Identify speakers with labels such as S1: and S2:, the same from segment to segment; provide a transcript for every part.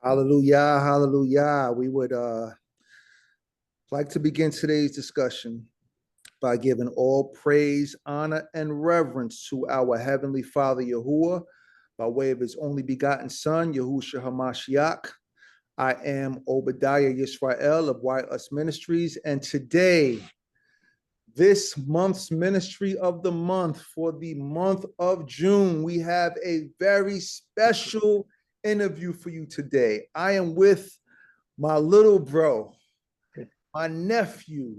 S1: Hallelujah, hallelujah. We would like to begin today's discussion by giving all praise, honor, and reverence to our Heavenly Father Yahuwah by way of his only begotten Son, Yahushua HaMashiach. I am Obadiah Yisrael of Why Us Ministries, and today, this month's ministry of the month for the month of June, we have a very special interview for you today. I am with my little bro, my nephew,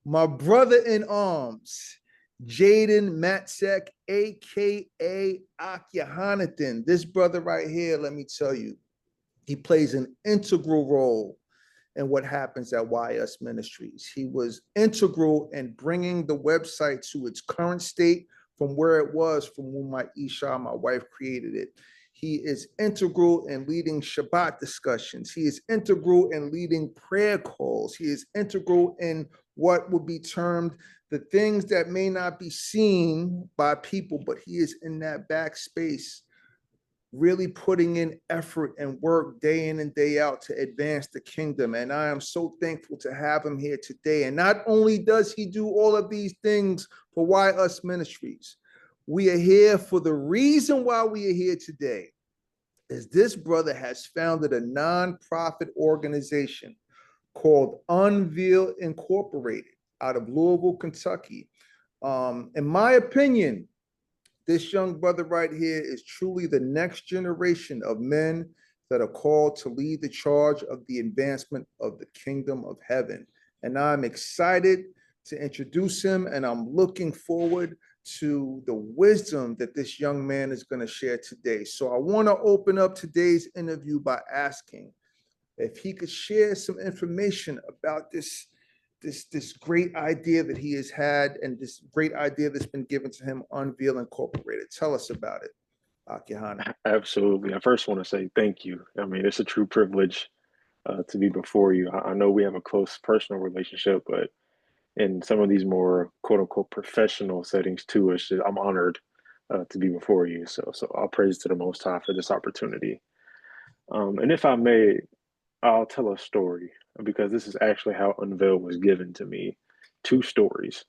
S1: my brother in arms, Jaden Matzek, aka Yahanathan. This brother right here, let me tell you, he plays an integral role in what happens at YS Ministries. He was integral in bringing the website to its current state from where it was from when my Isha, my wife, created it. He is integral in leading Shabbat discussions. He is integral in leading prayer calls. He is integral in what would be termed the things that may not be seen by people, but he is in that backspace, really putting in effort and work day in and day out to advance the kingdom. And I am so thankful to have him here today. And not only does he do all of these things for Why Us Ministries, we are here for the reason why we are here today is this brother has founded a nonprofit organization called Unveil Incorporated out of Louisville, Kentucky. In my opinion, this young brother right here is truly the next generation of men that are called to lead the charge of the advancement of the kingdom of heaven. And I'm excited to introduce him, and I'm looking forward to the wisdom that this young man is going to share today. So I want to open up today's interview by asking if he could share some information about this great idea that he has had and this great idea that's been given to him, Unveil Incorporated. Tell us about it, Akihana.
S2: Absolutely. I first want to say thank you. I mean, it's a true privilege to be before you. I know we have a close personal relationship, but in some of these more quote unquote professional settings too, I'm honored to be before you. So I'll praise to the Most High for this opportunity. And if I may, I'll tell a story because this is actually how Unveil was given to me. Two stories.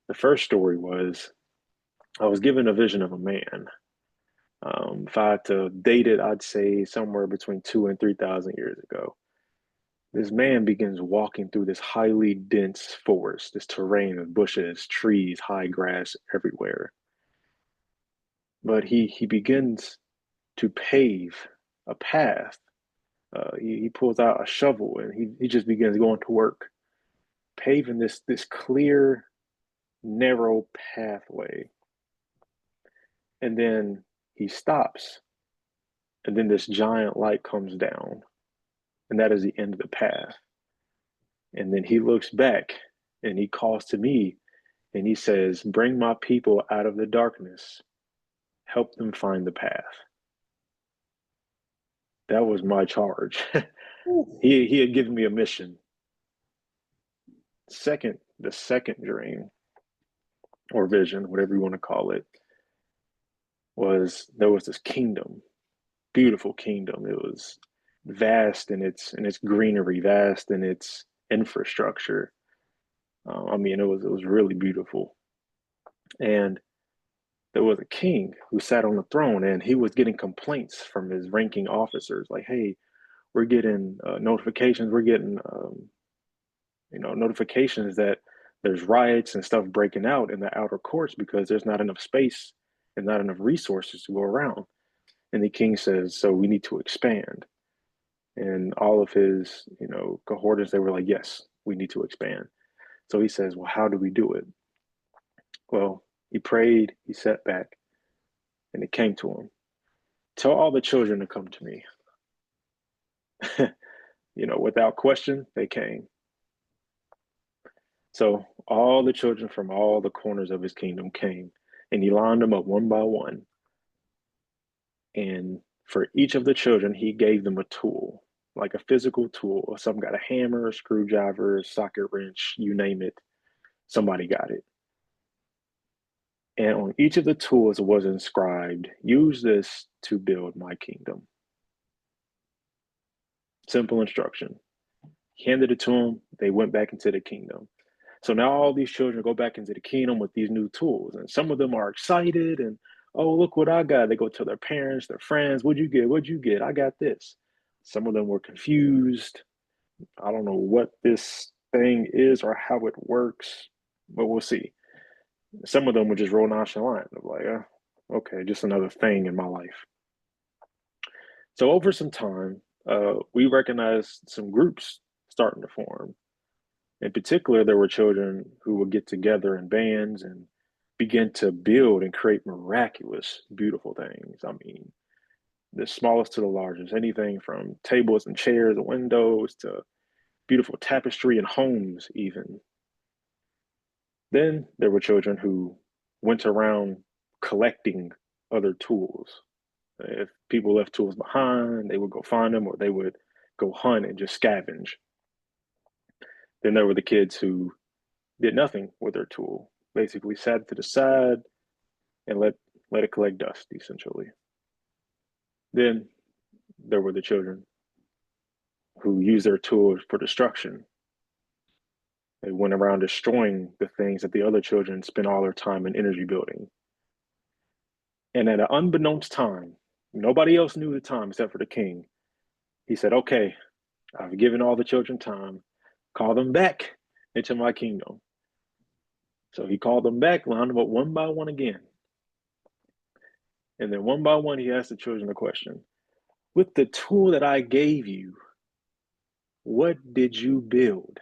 S2: The first story was I was given a vision of a man. If I had to date it, I'd say somewhere between 2 and 3,000 years ago. This man begins walking through this highly dense forest, this terrain of bushes, trees, high grass everywhere. But he begins to pave a path. He pulls out a shovel and he just begins going to work, paving this clear, narrow pathway. And then he stops, and then this giant light comes down, and that is the end of the path. And then he looks back and he calls to me and he says, "Bring my people out of the darkness, help them find the path." That was my charge. He had given me a mission. The second dream or vision, whatever you want to call it, was there was this kingdom, beautiful kingdom. It was vast in its greenery, vast in its infrastructure. I mean, it was really beautiful. And there was a king who sat on the throne, and he was getting complaints from his ranking officers, like, "Hey, we're getting notifications. We're getting notifications that there's riots and stuff breaking out in the outer courts because there's not enough space and not enough resources to go around." And the king says, "So we need to expand." And all of his, cohorts, they were like, "Yes, we need to expand." So he says, "Well, how do we do it?" Well, he prayed, he sat back, and it came to him. "Tell all the children to come to me." Without question, they came. So all the children from all the corners of his kingdom came, and he lined them up one by one. And for each of the children, he gave them a tool, like a physical tool. Some got a hammer, a screwdriver, a socket wrench, you name it. Somebody got it. And on each of the tools was inscribed, "Use this to build my kingdom." Simple instruction. He handed it to them. They went back into the kingdom. So now all these children go back into the kingdom with these new tools. And some of them are excited and, oh, look what I got. They go tell their parents, their friends, what'd you get? What'd you get? I got this. Some of them were confused. I don't know what this thing is or how it works, but we'll see. Some of them were just real nonchalant. Like, okay, just another thing in my life. So over some time, we recognized some groups starting to form. In particular, there were children who would get together in bands and begin to build and create miraculous, beautiful things. I mean, the smallest to the largest, anything from tables and chairs and windows to beautiful tapestry and homes, even. Then there were children who went around collecting other tools. If people left tools behind, they would go find them or they would go hunt and just scavenge. Then there were the kids who did nothing with their tool, basically sat to the side and let it collect dust, essentially. Then there were the children who used their tools for destruction. They went around destroying the things that the other children spent all their time and energy building. And at an unbeknownst time, nobody else knew the time except for the king. He said, okay, I've given all the children time, call them back into my kingdom. So he called them back, lined them up one by one again. And then one by one, he asked the children a question. With the tool that I gave you, what did you build?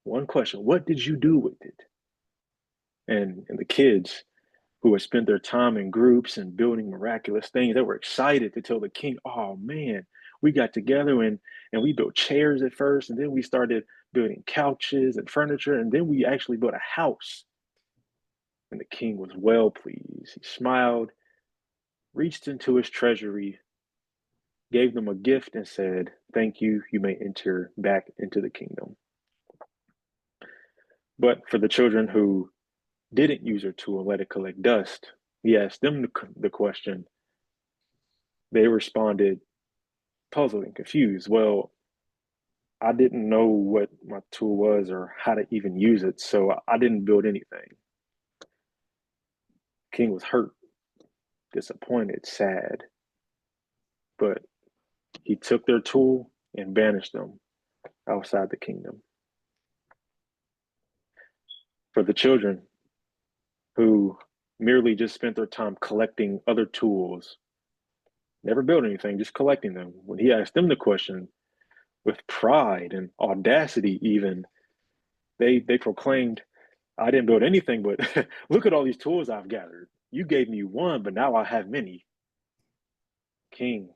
S2: One question, what did you do with it? And the kids who had spent their time in groups and building miraculous things, they were excited to tell the king, oh man, we got together and we built chairs at first, and then we started building couches and furniture, and then we actually built a house. And the king was well pleased. He smiled, reached into his treasury, gave them a gift, and said, thank you, you may enter back into the kingdom. But for the children who didn't use their tool and let it collect dust, he asked them the question. They responded puzzled and confused. Well, I didn't know what my tool was or how to even use it, so I didn't build anything. King was hurt, disappointed, sad, but he took their tool and banished them outside the kingdom. For the children who merely just spent their time collecting other tools, never built anything, just collecting them, when he asked them the question with pride and audacity, even, they proclaimed, I didn't build anything, but look at all these tools I've gathered. You gave me one, but now I have many. King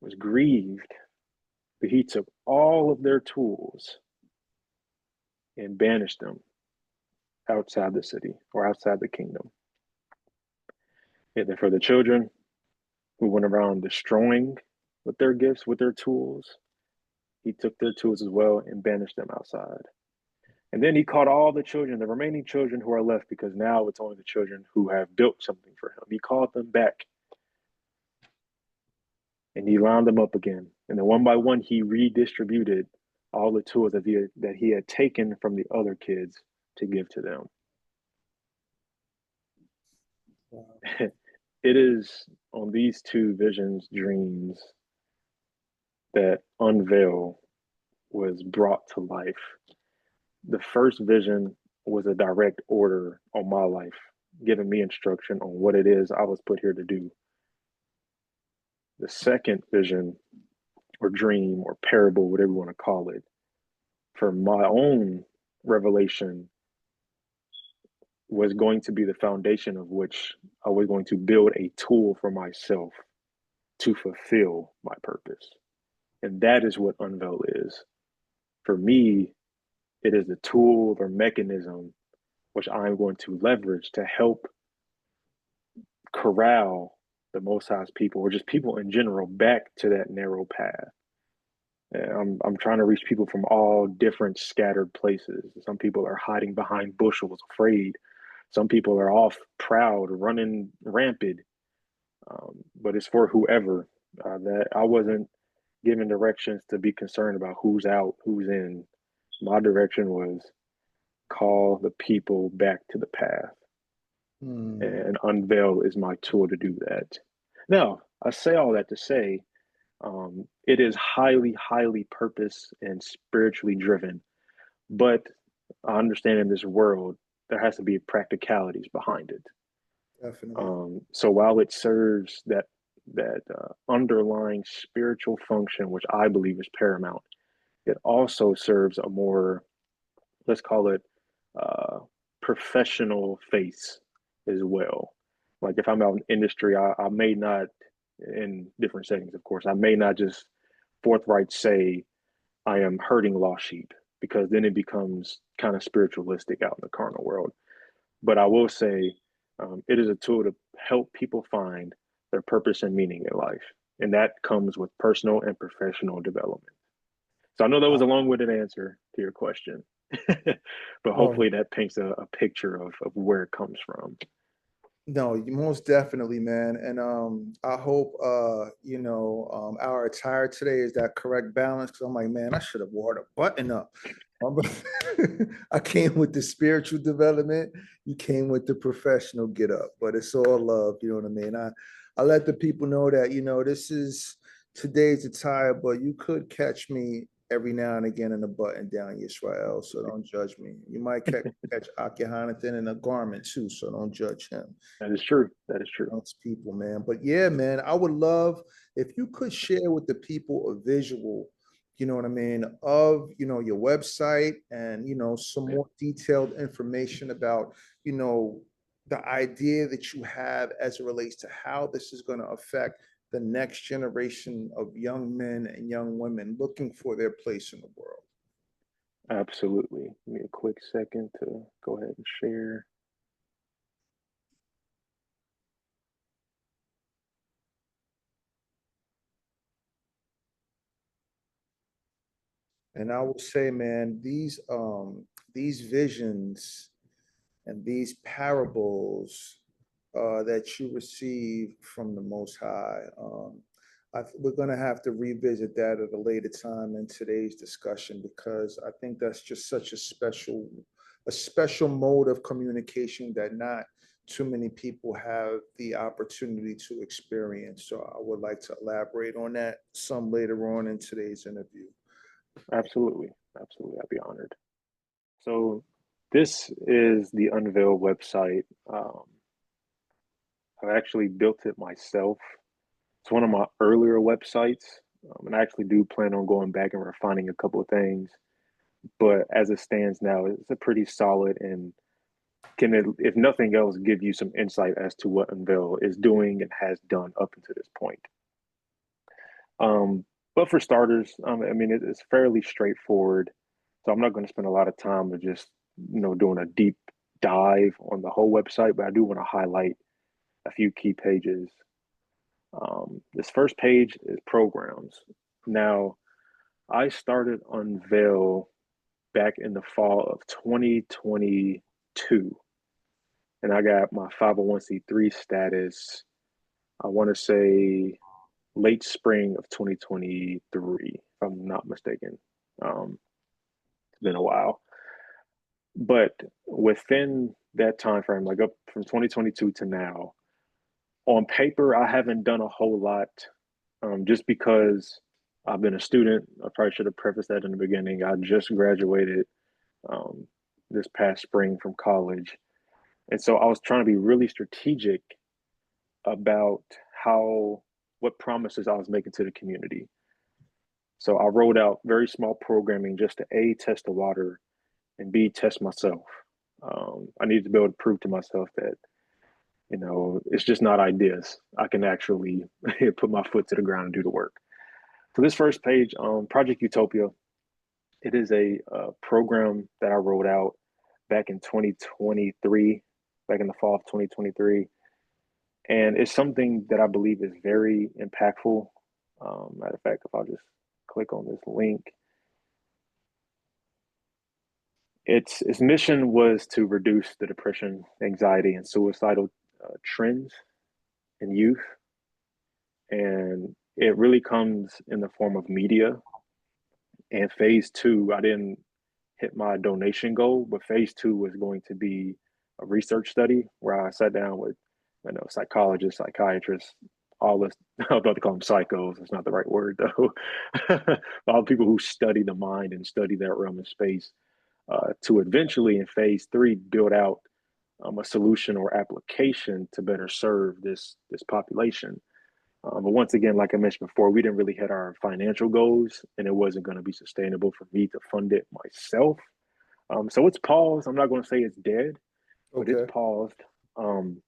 S2: was grieved, but he took all of their tools and banished them outside the city or outside the kingdom. And then for the children who went around destroying with their gifts, with their tools, he took their tools as well and banished them outside. And then he called all the children, the remaining children who are left, because now it's only the children who have built something for him. He called them back and he lined them up again. And then one by one, he redistributed all the tools that he had taken from the other kids to give to them.
S1: Wow.
S2: It is on these two visions, dreams, that Unveil was brought to life. The first vision was a direct order on my life, giving me instruction on what it is I was put here to do. The second vision or dream or parable, whatever you want to call it, for my own revelation was going to be the foundation of which I was going to build a tool for myself to fulfill my purpose. And that is what Unveil is. For me, it is the tool or mechanism which I'm going to leverage to help corral the Most High's people, or just people in general, back to that narrow path. I'm trying to reach people from all different scattered places. Some people are hiding behind bushels, afraid. Some people are off proud, running rampant. But it's for whoever That I wasn't given directions to be concerned about who's out, who's in. My direction was call the people back to the path,
S1: Hmm,
S2: and Unveil is my tool to do that. Now, I say all that to say it is highly, highly purpose and spiritually driven, but I understand in this world there has to be practicalities behind it.
S1: definitely.
S2: So while it serves that underlying spiritual function, which I believe is paramount, it also serves a more, let's call it, uh, professional face as well. Like if I'm out in industry, I may not, in different settings, of course, I may not just forthright say I am hurting lost sheep because then it becomes kind of spiritualistic out in the carnal world. But I will say it is a tool to help people find their purpose and meaning in life. And that comes with personal and professional development. So I know that was
S1: Uh,
S2: a long winded answer to your question, but
S1: no,
S2: hopefully that paints a picture of where it comes from.
S1: no, most definitely, man. And I hope our attire today is that correct balance. Cause I'm like, man, I should have wore the button up. Um, I came with the spiritual development. You came with the professional get up, but it's all love. You know what I mean? I let the people know that, this is today's attire, but you could catch me every now and again in a button down Yisrael. So don't judge me. You might catch Yahanathan in a garment too. So don't judge him.
S2: That is true. That is true.
S1: Those people, man. But yeah, man, I would love if you could share with the people a visual, you know what I mean, of, your website and, some more detailed information about, the idea that you have as it relates to how this is going to affect the next generation of young men and young women looking for their place in the world.
S2: Absolutely. Give me a quick second to go ahead and share.
S1: And I will say, man, these visions and these parables that you receive from the Most High. We're going to have to revisit that at a later time in today's discussion because I think that's just such a special mode of communication that not too many people have the opportunity to experience. So I would like to elaborate on that some later on in today's interview.
S2: Absolutely. Absolutely. I'd be honored. So this is the Unveil website. I actually built it myself. It's one of my earlier websites, and I actually do plan on going back and refining a couple of things. But as it stands now, it's a pretty solid and can, if nothing else, give you some insight as to what Unveil is doing and has done up until this point. Um, but for starters, I mean, it's fairly straightforward. So I'm not going to spend a lot of time of just, doing a deep dive on the whole website, but I do want to highlight a few key pages. This first page is programs. Now, I started Unveil back in the fall of 2022, and I got my 501c3 status, I want to say late spring of 2023, if I'm not mistaken. It's been a while. But within that time frame, like up from 2022 to now, on paper, I haven't done a whole lot just because I've been a student. I probably should have prefaced that in the beginning. I just graduated um, this past spring from college. And so I was trying to be really strategic about what promises I was making to the community. So I wrote out very small programming just to A, test the water, and B, test myself. I needed to be able to prove to myself that, it's just not ideas. I can actually put my foot to the ground and do the work. So this first page, Project Utopia, it is a program that I wrote out back in 2023, back in the fall of 2023. And it's something that I believe is very impactful. Matter of fact, if I'll just click on this link, its mission was to reduce the depression, anxiety, and suicidal trends in youth. And it really comes in the form of media. And phase two, I didn't hit my donation goal, but phase two was going to be a research study where I sat down with, psychologists, psychiatrists, all this. I'm about to call them psychos. It's not the right word though. All people who study the mind and study that realm of space, to eventually in phase three build out a solution or application to better serve this population. But once again, like I mentioned before, we didn't really hit our financial goals, and it wasn't going to be sustainable for me to fund it myself. So it's paused. I'm not going to say it's dead, but it's
S1: Okay.
S2: paused. Um,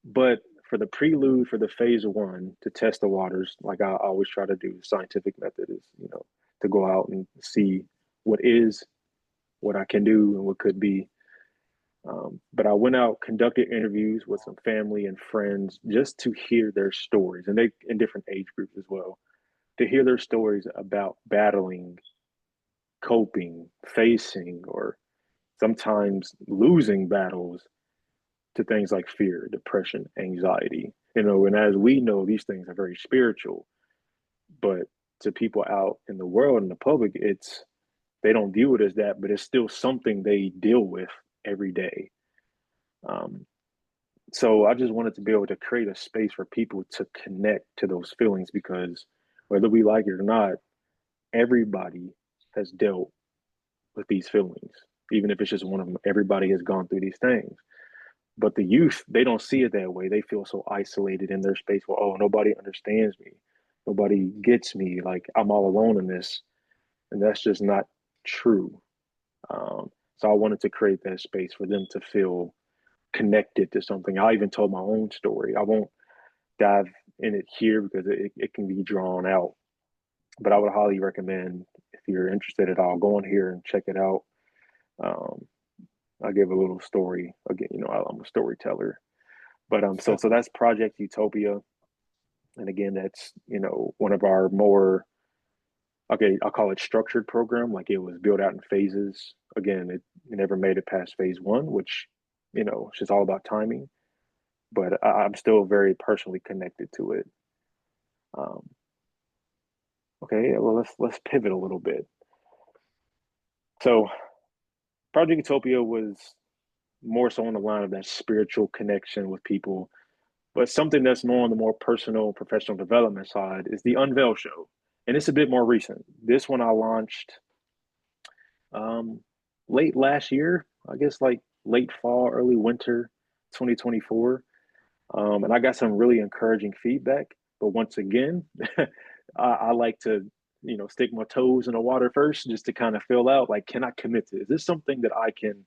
S2: but for the prelude for the phase one to test the waters, like I always try to do, the scientific method is, to go out and see what is, what I can do, and what could be. But I went out, conducted interviews with some family and friends just to hear their stories, and they in different age groups as well, to hear their stories about battling, coping, facing, or sometimes losing battles to things like fear, depression, anxiety. And as we know, these things are very spiritual, but to people out in the world in the public, it's they don't view it as that, but it's still something they deal with every day. Um, so I just wanted to be able to create a space for people to connect to those feelings because whether we like it or not, everybody has dealt with these feelings, even if it's just one of them. Everybody has gone through these things. But the youth, they don't see it that way. They feel so isolated in their space. Well, oh, nobody understands me. Nobody gets me. Like I'm all alone in this. And that's just not true. So I wanted to create that space for them to feel connected to something. I even told my own story. I won't dive in it here because it can be drawn out. But I would highly recommend if you're interested at all, go on here and check it out. Um, I give a little story again. I'm a storyteller. But so that's Project Utopia, and again, that's one of our more, okay, I'll call it structured program. Like it was built out in phases. Again, it never made it past phase one, which it's just all about timing. But I'm still very personally connected to it. Um, okay, well let's pivot a little bit. So Project Utopia was more so on the line of that spiritual connection with people. But something that's more on the more personal, professional development side is the Unveil show. And it's a bit more recent. This one I launched um, late last year, I guess like late fall, early winter 2024. And I got some really encouraging feedback. But once again, I like to, stick my toes in the water first just to kind of feel out like, can I commit to this? Is this something that I can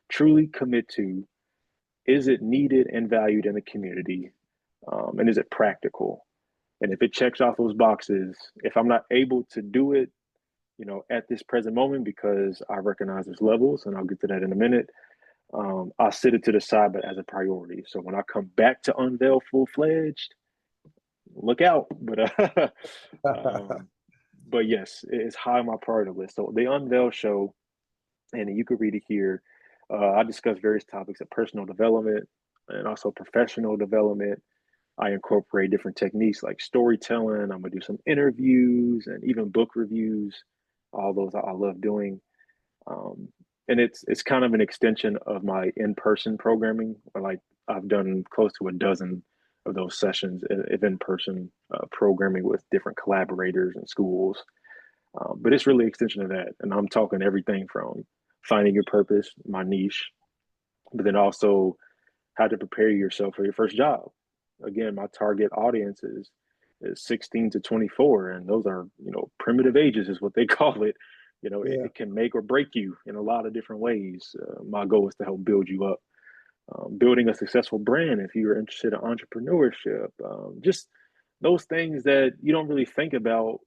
S2: truly commit to? Is it needed and valued in the community? And is it practical? And if it checks off those boxes, if I'm not able to do it, at this present moment, because I recognize there's levels, and I'll get to that in a minute, I'll sit it to the side, but as a priority. So when I come back to Unveil full fledged, look out. Um, but yes, it's high on my priority list. So the Unveil show, and you can read it here. I discuss various topics of personal development and also professional development. I incorporate different techniques like storytelling. I'm gonna do some interviews and even book reviews. All those I love doing, um, and it's kind of an extension of my in-person programming. Like I've done close to a dozen of those sessions of in-person programming with different collaborators and schools. But it's really an extension of that, and I'm talking everything from finding your purpose, my niche, but then also how to prepare yourself for your first job. Again, my target audience is 16 to 24, and those are primitive ages is what they call it.
S1: Yeah.
S2: It can make or break you in a lot of different ways. My goal is to help build you up, building a successful brand. If you're interested in entrepreneurship, just those things that you don't really think about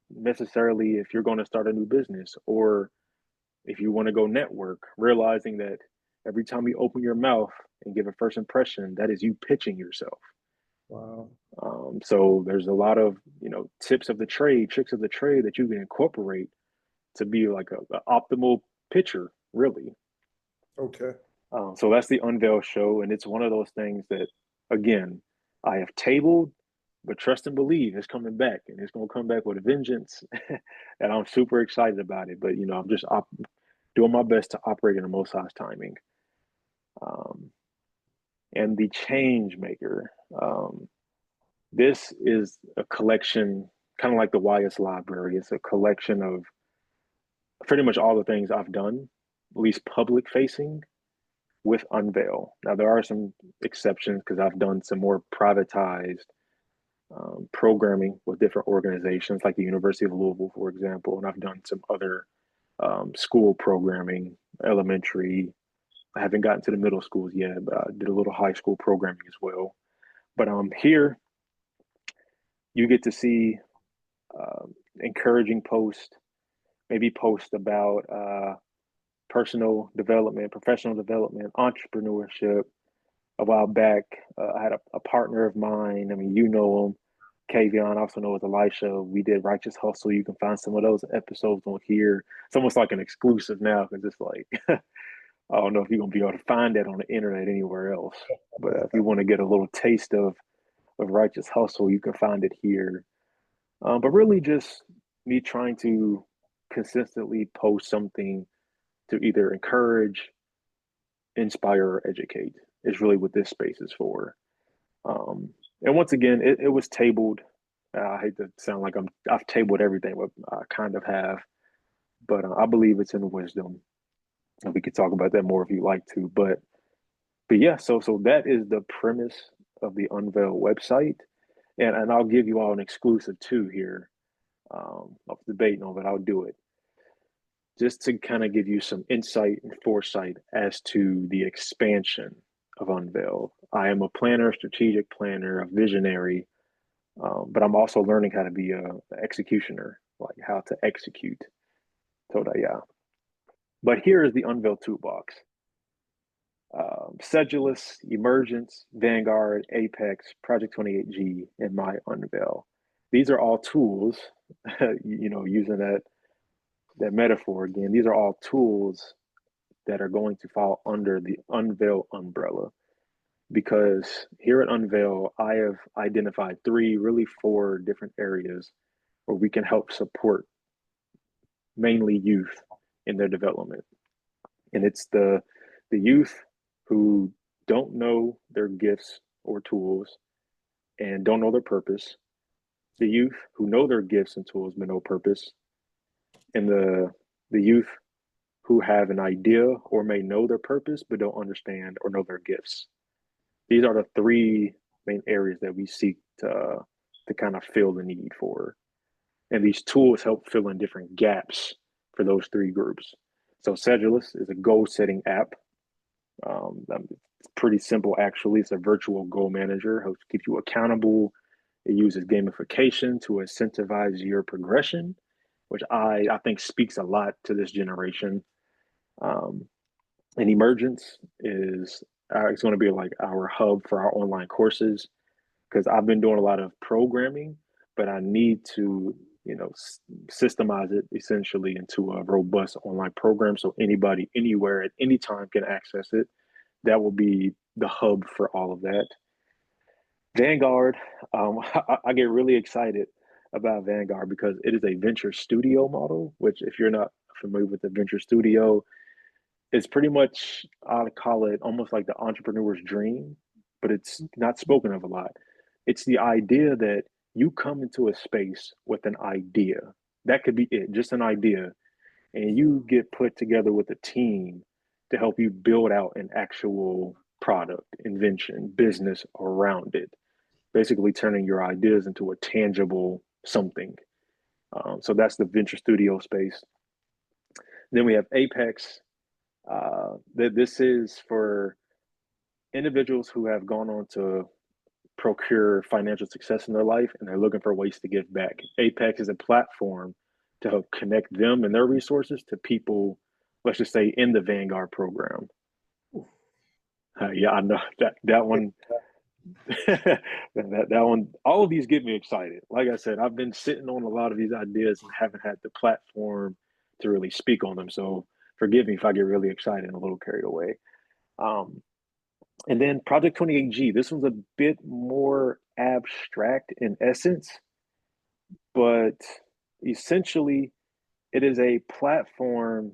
S2: necessarily if you're going to start a new business or if you want to go network, realizing that every time you open your mouth and give a first impression, that is you pitching yourself.
S1: Wow.
S2: So there's a lot of tips of the trade, tricks of the trade that you can incorporate to be like a optimal pitcher, really.
S1: Okay.
S2: So that's the Unveil show, and it's one of those things that, again, I have tabled, but trust and believe it's coming back, and it's going to come back with a vengeance. And I'm super excited about it. But I'm just doing my best to operate in the Most High's timing. Um, and the change maker. This is a collection, kind of like the YS library. It's a collection of pretty much all the things I've done, at least public facing, with Unveil. Now, there are some exceptions because I've done some more privatized programming with different organizations, like the University of Louisville, for example. And I've done some other school programming, elementary. I haven't gotten to the middle schools yet, but I did a little high school programming as well. But here, you get to see encouraging posts, maybe post about personal development, professional development, entrepreneurship. A while back, I had a partner of mine. I mean, you know him, Kavion, also know as Elisha. We did Righteous Hustle. You can find some of those episodes on here. It's almost like an exclusive now because it's like, I don't know if you're going to be able to find that on the internet anywhere else. But if you want to get a little taste of Righteous Hustle, you can find it here. But really just me trying to consistently post something to either encourage, inspire, or educate is really what this space is for. And once again, it was tabled. I hate to sound like I've tabled everything, but I kind of have. But I believe it's in wisdom, and we could talk about that more if you like to. But yeah, so that is the premise of the Unveil website, and I'll give you all an exclusive too here. I was debating on it. I'll do it just to kind of give you some insight and foresight as to the expansion of Unveil. I am a planner, strategic planner, a visionary, but I'm also learning how to be an executioner, like how to execute. Todaya. But here is the Unveil toolbox. Sedulous, Emergence, Vanguard, Apex, Project 28G, and My Unveil. These are all tools, using that metaphor again, these are all tools that are going to fall under the Unveil umbrella. Because here at Unveil, I have identified really four different areas where we can help support mainly youth in their development. And it's the youth who don't know their gifts or tools and don't know their purpose, the youth who know their gifts and tools but no purpose, and the youth who have an idea or may know their purpose but don't understand or know their gifts. These are the three main areas that we seek to kind of fill the need for. And these tools help fill in different gaps for those three groups. So Sedulous is a goal setting app. It's pretty simple, actually. It's a virtual goal manager, helps keep you accountable. It uses gamification to incentivize your progression, which I think speaks a lot to this generation. And Emergence is it's going to be like our hub for our online courses because I've been doing a lot of programming, but I need to systemize it essentially into a robust online program so anybody anywhere at any time can access it. That will be the hub for all of that. Vanguard, I get really excited about Vanguard because it is a venture studio model, which if you're not familiar with the venture studio, it's pretty much, I'd call it almost like the entrepreneur's dream, but it's not spoken of a lot. It's the idea that you come into a space with an idea. That could be it, just an idea. And you get put together with a team to help you build out an actual product, invention, business around it. Basically, turning your ideas into a tangible something. So that's the venture studio space. Then we have Apex. This is for individuals who have gone on to procure financial success in their life and they're looking for ways to give back. Apex is a platform to help connect them and their resources to people, let's just say, in the Vanguard program. Yeah, I know that one. that one. All of these get me excited. Like I said, I've been sitting on a lot of these ideas and haven't had the platform to really speak on them. So forgive me if I get really excited and a little carried away. And then Project 28G, this one's a bit more abstract in essence, but essentially it is a platform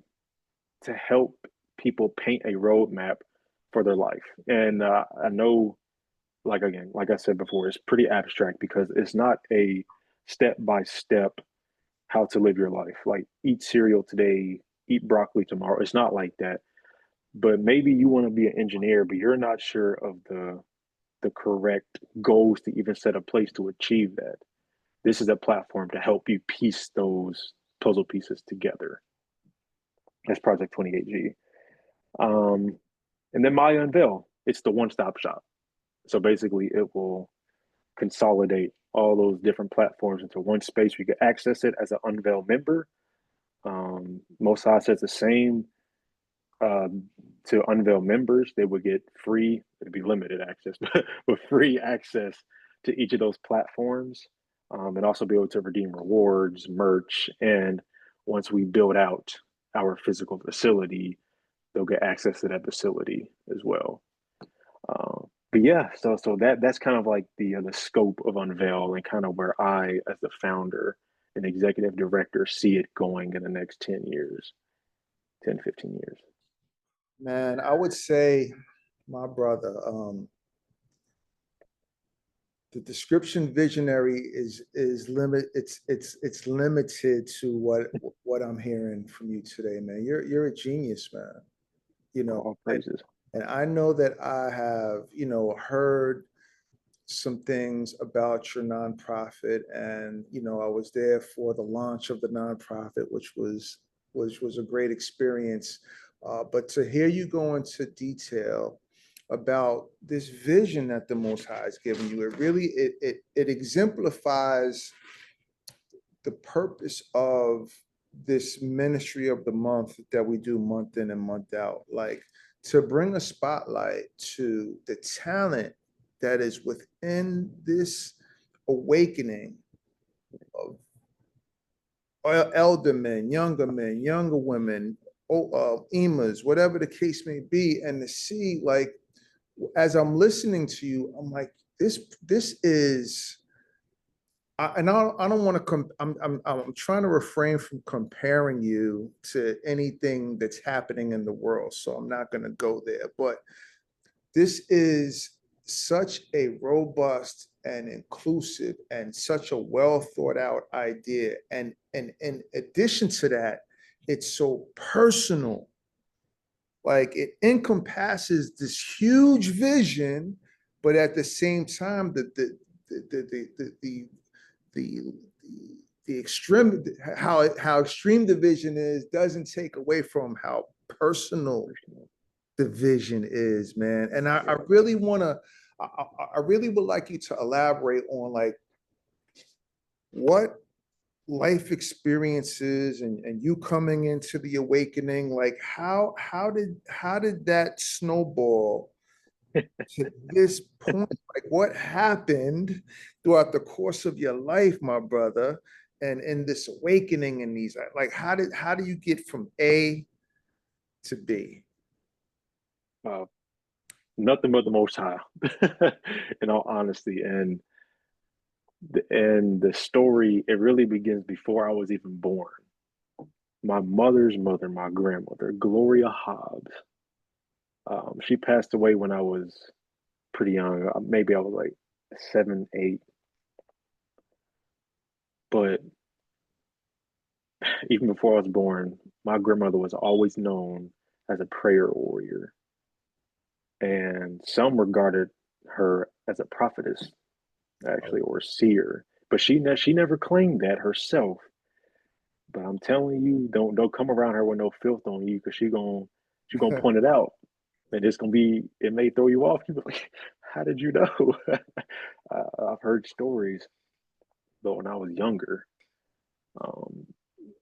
S2: to help people paint a roadmap for their life. And I know, like again, like I said before, it's pretty abstract because it's not a step by step how to live your life. Like eat cereal today, eat broccoli tomorrow. It's not like that. But maybe you want to be an engineer, but you're not sure of the correct goals to even set a place to achieve that. This is a platform to help you piece those puzzle pieces together. That's Project 28G. Um, and then my Unveil, it's the one-stop shop. So basically, it will consolidate all those different platforms into one space. You can access it as an Unveil member. Most says the same uh, to Unveil members. They would get free, it'd be limited access, but free access to each of those platforms, and also be able to redeem rewards, merch, and once we build out our physical facility, they'll get access to that facility as well. But yeah, so that's kind of like the scope of Unveil and kind of where I, as the founder and executive director, see it going in the next 10 years, 10, 15 years.
S1: Man, I would say, my brother, the description visionary is limit. It's limited to what I'm hearing from you today, man. You're a genius, man. You know,
S2: All
S1: and,
S2: praises.
S1: and I know that I have, heard some things about your nonprofit, and I was there for the launch of the nonprofit, which was a great experience. But to hear you go into detail about this vision that the Most High has given you, it exemplifies the purpose of this ministry of the month that we do month in and month out, like to bring a spotlight to the talent that is within this awakening of elder men, younger women, emas, whatever the case may be, and to see, like, as I'm listening to you, I'm like, this is, I don't want to I'm trying to refrain from comparing you to anything that's happening in the world, so I'm not going to go there. But this is such a robust and inclusive and such a well thought out idea, and in addition to that, it's so personal. Like it encompasses this huge vision, but at the same time, the the extreme, how extreme the vision is doesn't take away from how personal the vision is, man. And I
S2: Yeah.
S1: really want to, I really would like you to elaborate on, like, what life experiences and you coming into the awakening, like how did that snowball to this point? Like, what happened throughout the course of your life, my brother, and in this awakening, in these, like, how do you get from A to B?
S2: Uh, Nothing but the Most High, in all honesty. And the story, it really begins before I was even born. My mother's mother, my grandmother, Gloria Hobbs, she passed away when I was pretty young. Maybe I was like 7, 8. But even before I was born, my grandmother was always known as a prayer warrior, and some regarded her as a prophetess, actually, or seer. But she never claimed that herself. But I'm telling you, don't come around her with no filth on you, because she gonna point it out, and it may throw you off. You be like, how did you know? I've heard stories, though, when I was younger. Um,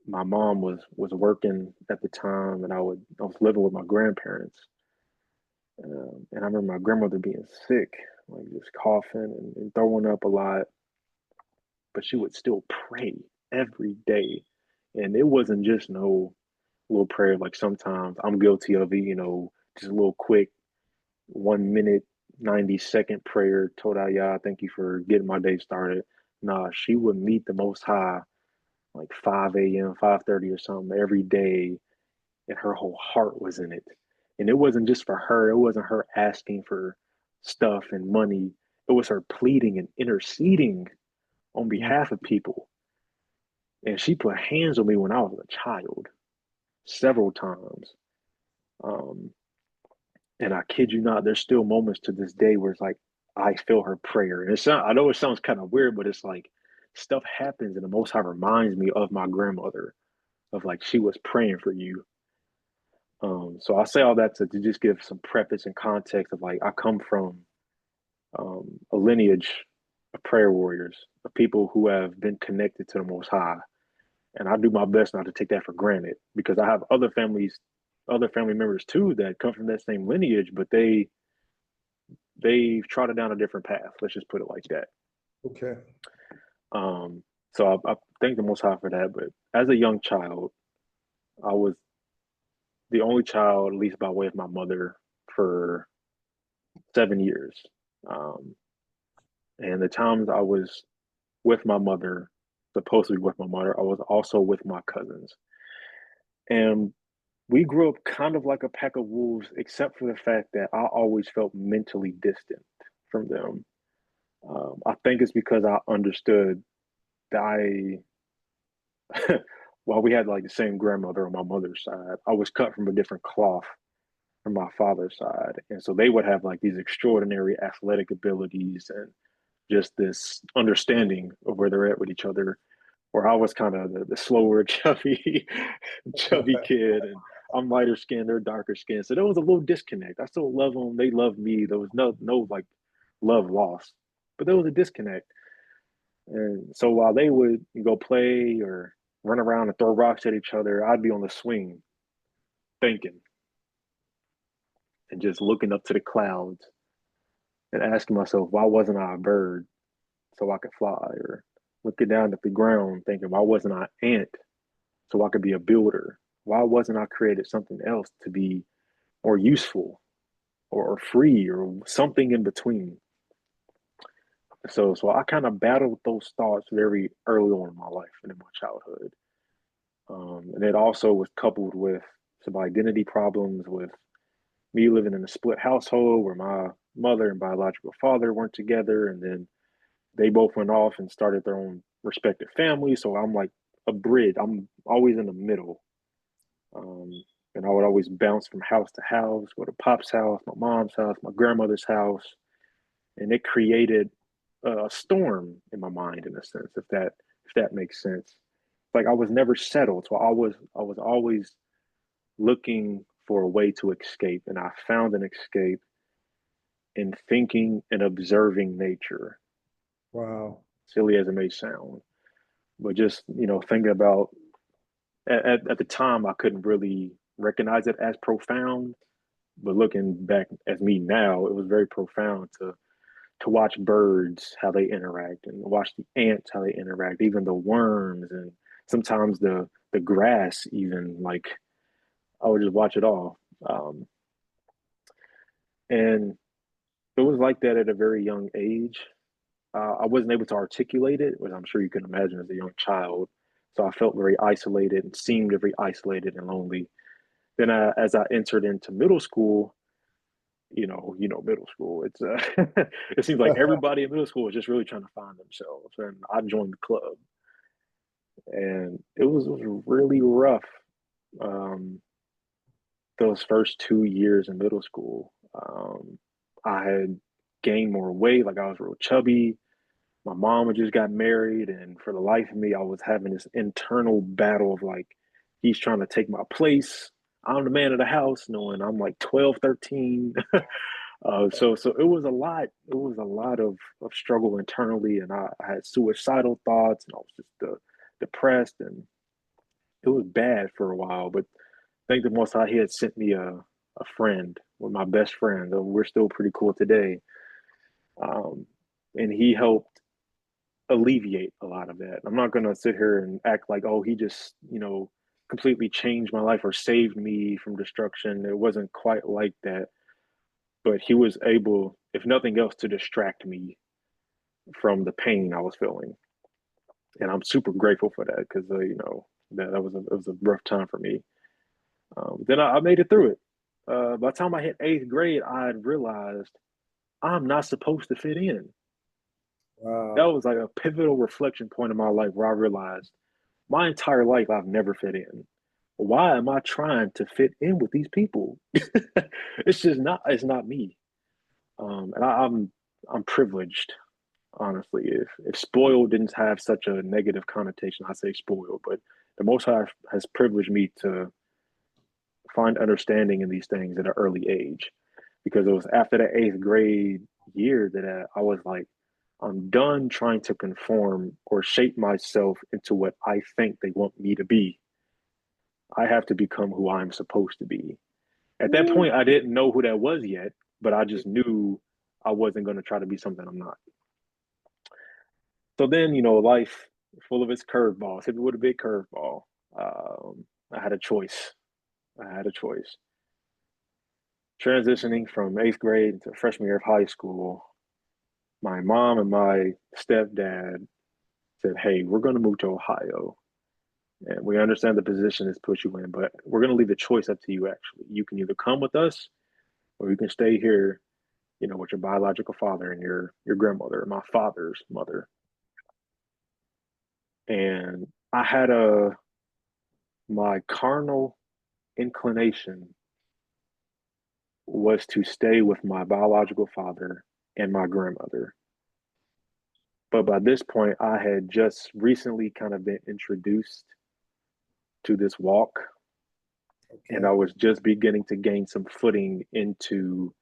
S2: my mom was working at the time, and I was living with my grandparents, and I remember my grandmother being sick, like just coughing and throwing up a lot, but she would still pray every day, and it wasn't just no little prayer. Like sometimes I'm guilty of it, just a little quick 1 minute 90-second prayer, told her, yeah, thank you for getting my day started. Nah, she would meet the Most High like 5 a.m., 5:30 or something every day, and her whole heart was in it. And it wasn't just for her, it wasn't her asking for stuff and money. It was her pleading and interceding on
S1: Mm.
S2: behalf of people. And she put hands on me when I was a child several times. Um, and I kid you not, there's still moments to this day where it's like I feel her prayer. And I know it sounds kind of weird, but it's like stuff happens and the Most High reminds me of my grandmother, of like she was praying for you. So I say all that to just give some preface and context of like I come from a lineage of prayer warriors, of people who have been connected to the Most High, and I do my best not to take that for granted because I have other family members too that come from that same lineage, but they've trotted down a different path. Let's just put it like that.
S1: Okay.
S2: So I thank the Most High for that. But as a young child, I was the only child, at least by way of my mother, for 7 years. Um, and the times I was with my mother, supposed to be with my mother, I was also with my cousins. And we grew up kind of like a pack of wolves, except for the fact that I always felt mentally distant from them. I think it's because I understood that while we had like the same grandmother on my mother's side, I was cut from a different cloth from my father's side. And so they would have like these extraordinary athletic abilities and just this understanding of where they're at with each other. Where I was kind of the slower, chubby kid, and I'm lighter skinned, they're darker skinned. So there was a little disconnect. I still love them, they love me. There was no like love lost, but there was a disconnect. And so while they would go play or run around and throw rocks at each other, I'd be on the swing thinking and just looking up to the clouds and asking myself, why wasn't I a bird so I could fly? Or looking down at the ground thinking, why wasn't I an ant so I could be a builder? Why wasn't I created something else to be more useful or free or something in between? So I kind of battled those thoughts very early on in my life and in my childhood. And it also was coupled with some identity problems with me living in a split household where my mother and biological father weren't together. And then they both went off and started their own respective families. So I'm like a bridge. I'm always in the middle. Um, and I would always bounce from house to house, go to pop's house, my mom's house, my grandmother's house. And it created a storm in my mind in a sense, if that makes sense. Like I was never settled. So I was always looking for a way to escape. And I found an escape in thinking and observing nature,
S1: Wow.
S2: silly as it may sound. But just, thinking about at the time I couldn't really recognize it as profound. But looking back as me now, it was very profound to watch birds how they interact and watch the ants how they interact, even the worms and sometimes the grass even like I would just watch it all. Um, and it was like that at a very young age. I wasn't able to articulate it, which I'm sure you can imagine as a young child. So I felt very isolated and seemed very isolated and lonely. Then as I entered into middle school, middle school. It's it seems like everybody in middle school is just really trying to find themselves, and I joined the club, and it was really rough. Um, those first 2 years in middle school, I had gained more weight, like I was real chubby. My mom had just got married, and for the life of me, I was having this internal battle of like, he's trying to take my place. I'm the man of the house, knowing I'm like 12, 13. So it was a lot. It was a lot of struggle internally, and I had suicidal thoughts, and I was just depressed, and it was bad for a while. But thank the Most High, He had sent me a friend, one of my best friends. And we're still pretty cool today, um, and he helped alleviate a lot of that. I'm not gonna sit here and act like, oh, he just completely changed my life or saved me from destruction. It wasn't quite like that, but he was able if nothing else, to distract me from the pain I was feeling. And I'm super grateful for that because that was it was a rough time for me. Then I made it through it. By the time I hit eighth grade, I had realized I'm not supposed to fit in. That
S1: Wow.
S2: was like a pivotal reflection point in my life where I realized my entire life I've never fit in. Why am I trying to fit in with these people? It's not me. And I'm privileged, honestly. If spoiled didn't have such a negative connotation, I say spoiled, but the Most High has privileged me to find understanding in these things at an early age. Because it was after the eighth grade year that I was like, I'm done trying to conform or shape myself into what I think they want me to be. I have to become who I'm supposed to be. At that
S1: Woo.
S2: point, I didn't know who that was yet, but I just knew I wasn't going to try to be something I'm not. So then, life full of its curveballs, hit me with a big curveball. I had a choice. I had a choice. Transitioning from eighth grade to freshman year of high school, my mom and my stepdad said, "Hey, we're going to move to Ohio. And we understand the position this puts you in, but we're going to leave the choice up to you, actually. You can either come with us or you can stay here, with your biological father and your grandmother, my father's mother." And I had my carnal inclination was to stay with my biological father and my grandmother. But by this point, I had just recently kind of been introduced to this walk, and
S1: Okay.
S2: I was just beginning to gain some footing into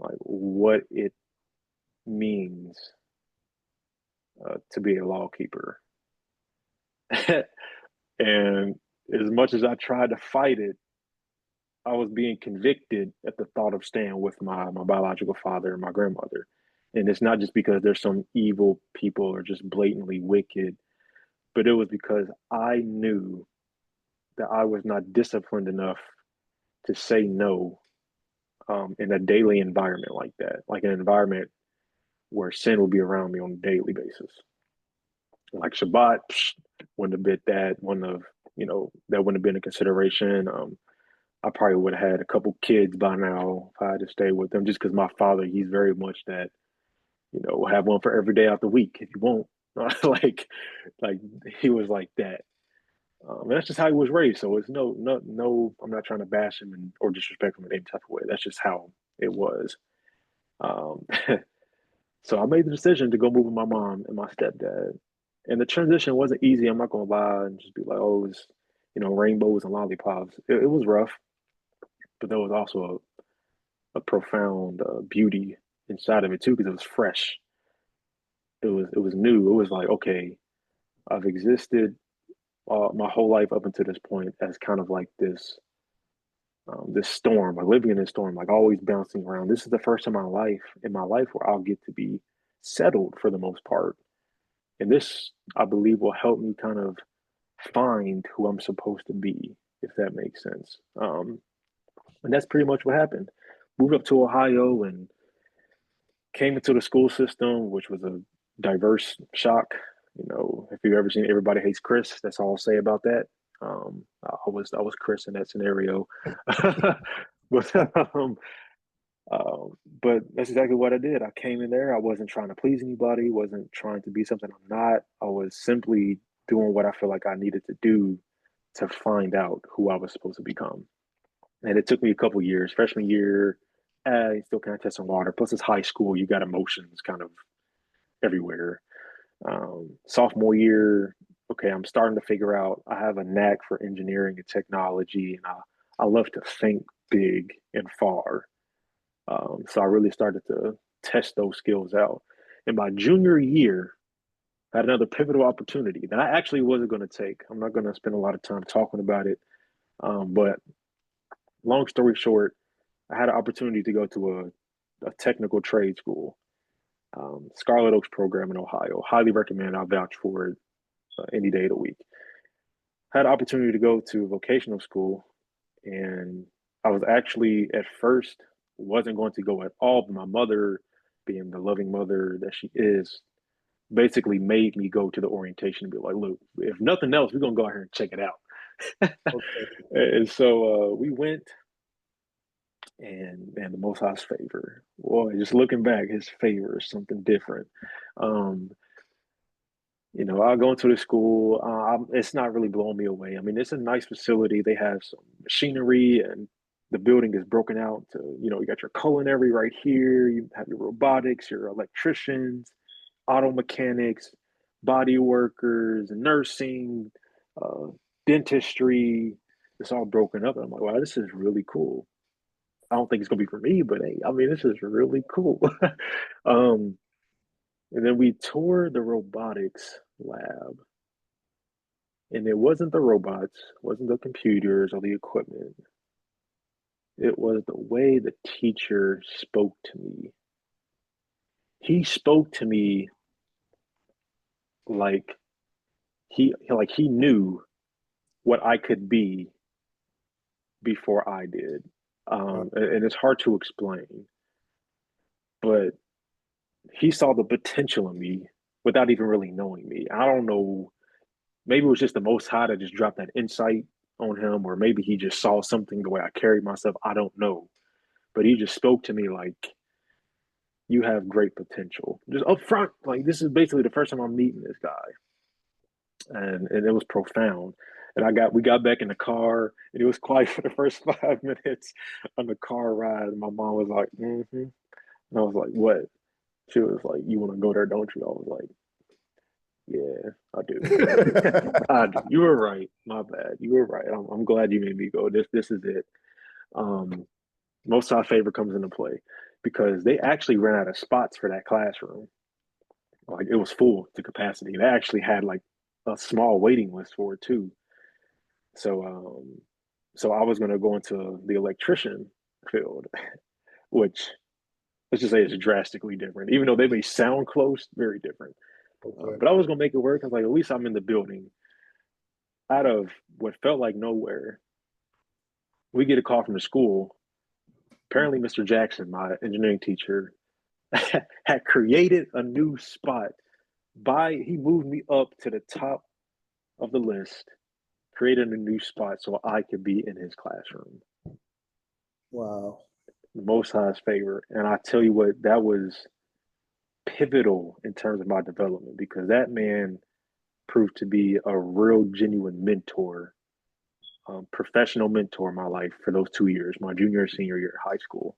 S2: like what it means to be a law keeper. And as much as I tried to fight it, I was being convicted at the thought of staying with my biological father and my grandmother. And it's not just because there's some evil people or just blatantly wicked, but it was because I knew that I was not disciplined enough to say no in a daily environment like that, like an environment where sin will be around me on a daily basis. Like Shabbat, wouldn't have been that, that wouldn't have been a consideration. I probably would have had a couple kids by now if I had to stay with them, just because my father, he's very much that, have one for every day out the week if you want. like he was like that. And that's just how he was raised. So it's no. I'm not trying to bash him or disrespect him in any type of way. That's just how it was. Um, so I made the decision to go move with my mom and my stepdad, and the transition wasn't easy. I'm not gonna lie and just be like, oh, it was, rainbows and lollipops. It was rough, but there was also a profound beauty inside of it too because it was fresh. It was new. It was like, okay, I've existed my whole life up until this point as kind of like this storm, like living in this storm, like always bouncing around. This is the first time in my life where I'll get to be settled for the most part. And this, I believe, will help me kind of find who I'm supposed to be, if that makes sense. And that's pretty much what happened. Moved up to Ohio and came into the school system, which was a diverse shock. If you've ever seen Everybody Hates Chris, that's all I'll say about that. I was Chris in that scenario, but um, but that's exactly what I did. I came in there. I wasn't trying to please anybody. Wasn't trying to be something I'm not. I was simply doing what I feel like I needed to do to find out who I was supposed to become. And it took me a couple years. Freshman year, you still kind of testing water. Plus, it's high school. You got emotions kind of everywhere. Sophomore year, okay, I'm starting to figure out I have a knack for engineering and technology, and I love to think big and far. So I really started to test those skills out. And by junior year, I had another pivotal opportunity that I actually wasn't going to take. I'm not going to spend a lot of time talking about it. But long story short, I had an opportunity to go to a technical trade school, Scarlet Oaks program in Ohio. Highly recommend. I'll vouch for it any day of the week. Had an opportunity to go to vocational school, and I was actually at first wasn't going to go at all. But my mother, being the loving mother that she is, basically made me go to the orientation and be like, look, if nothing else, we're gonna go out here and check it out.
S1: Okay.
S2: And so we went, and man, the Most High's favor. Boy, just looking back, his favor is something different. Um, I'll go into the school. It's not really blowing me away. I mean, it's a nice facility. They have some machinery, and the building is broken out to, you got your culinary right here. You have your robotics, your electricians, auto mechanics, body workers, nursing, uh, dentistry. It's all broken up. And I'm like, wow, this is really cool. I don't think it's gonna be for me, but hey, I mean, this is really cool. um, and then we toured the robotics lab, and it wasn't the robots, wasn't the computers or the equipment. It was the way the teacher spoke to me. He spoke to me like he knew what I could be before I did.
S1: Wow.
S2: And it's hard to explain, but he saw the potential in me without even really knowing me. I don't know. Maybe it was just the Most High that just dropped that insight on him, or maybe he just saw something the way I carried myself. I don't know. But he just spoke to me like, you have great potential. Just up front, like this is basically the first time I'm meeting this guy. And it was profound. And we got back in the car, and it was quiet for the first 5 minutes on the car ride. And my mom was like, mm-hmm. And I was like, what? She was like, you want to go there, don't you? I was like, yeah, I do. I do. You were right. My bad. You were right. I'm glad you made me go. This is it. Um, Most of our favor comes into play because they actually ran out of spots for that classroom. Like it was full to capacity. They actually had like a small waiting list for it too. So so I was gonna go into the electrician field, which let's just say it's drastically different. Even though they may sound close, very different.
S1: Okay.
S2: But I was gonna make it work. I was like, at least I'm in the building. Out of what felt like nowhere, we get a call from the school. Apparently, Mr. Jackson, my engineering teacher, had created a new spot. He moved me up to the top of the list, created a new spot so I could be in his classroom.
S1: Wow.
S2: The Most High's favor. And I tell you what, that was pivotal in terms of my development because that man proved to be a real genuine mentor, professional mentor in my life for those 2 years, my junior and senior year of high school.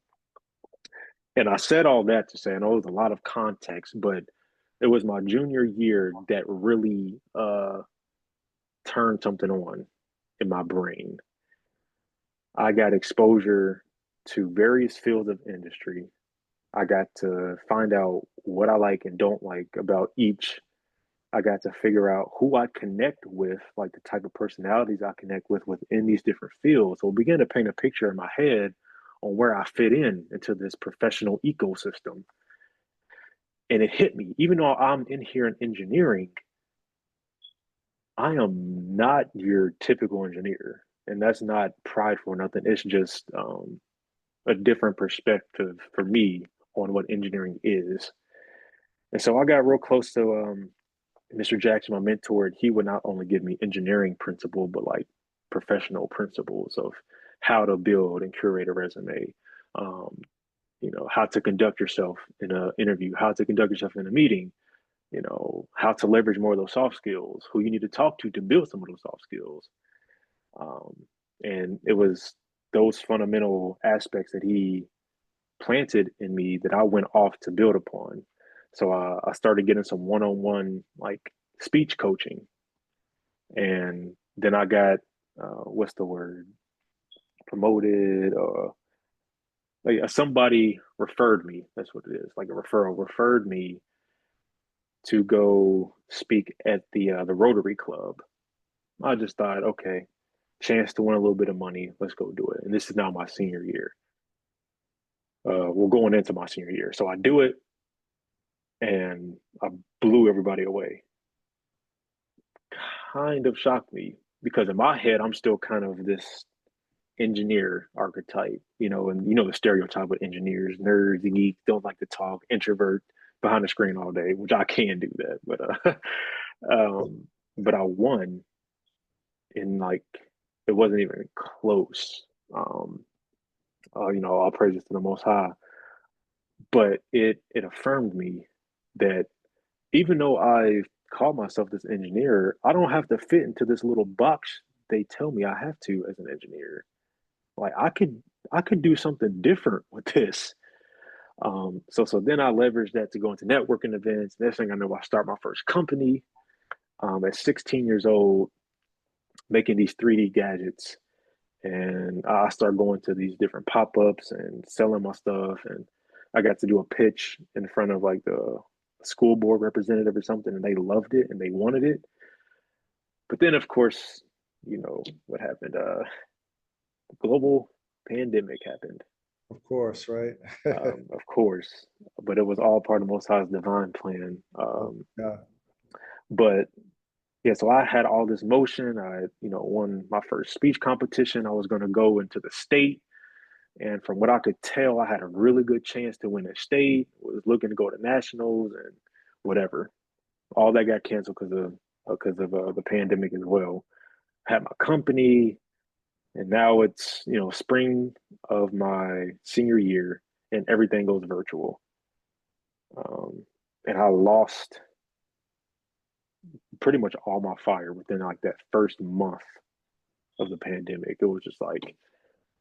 S2: And I said all that to say, I know it was a lot of context, but it was my junior year that really turned something on in my brain. I got exposure to various fields of industry. I got to find out what I like and don't like about each. I got to figure out who I connect with, like the type of personalities I connect with within these different fields. So I began to paint a picture in my head on where I fit in into this professional ecosystem. And it hit me, even though I'm in here in engineering, I am not your typical engineer. And that's not prideful or nothing. It's just a different perspective for me on what engineering is. And so I got real close to Mr. Jackson, my mentor, and he would not only give me engineering principle, but like professional principles of how to build and curate a resume, um, how to conduct yourself in an interview, how to conduct yourself in a meeting, how to leverage more of those soft skills, who you need to talk to build some of those soft skills. Um, and it was those fundamental aspects that he planted in me that I went off to build upon. So I started getting some one-on-one like speech coaching, and then I got what's the word, promoted. Like somebody referred me. That's what it is. Like a referral referred me to go speak at the Rotary Club. I just thought, okay, chance to win a little bit of money. Let's go do it. And this is now my senior year. We're going into my senior year, so I do it, and I blew everybody away. Kind of shocked me because in my head, I'm still kind of this engineer archetype, and the stereotype of engineers, nerds, geeks, don't like to talk, introvert, behind the screen all day, which I can do that, um, but I won in like it wasn't even close. Um, all praises to the Most High, but it affirmed me that even though I call myself this engineer, I don't have to fit into this little box they tell me I have to as an engineer. Like I could do something different with this. So then I leveraged that to go into networking events. Next thing I know, I start my first company at 16 years old, making these 3D gadgets. And I start going to these different pop-ups and selling my stuff. And I got to do a pitch in front of like the school board representative or something, and they loved it and they wanted it. But then, of course, you know what happened. Global pandemic happened,
S1: Of course, right?
S2: of course, but it was all part of Most High's divine plan.
S1: Oh, yeah.
S2: But yeah, so I had all this motion. I, won my first speech competition. I was going to go into the state. And from what I could tell, I had a really good chance to win a state, was looking to go to nationals and whatever. All that got canceled because of the pandemic as well. I had my company, and now it's spring of my senior year, and everything goes virtual. Um, and I lost pretty much all my fire within like that first month of the pandemic. It was just like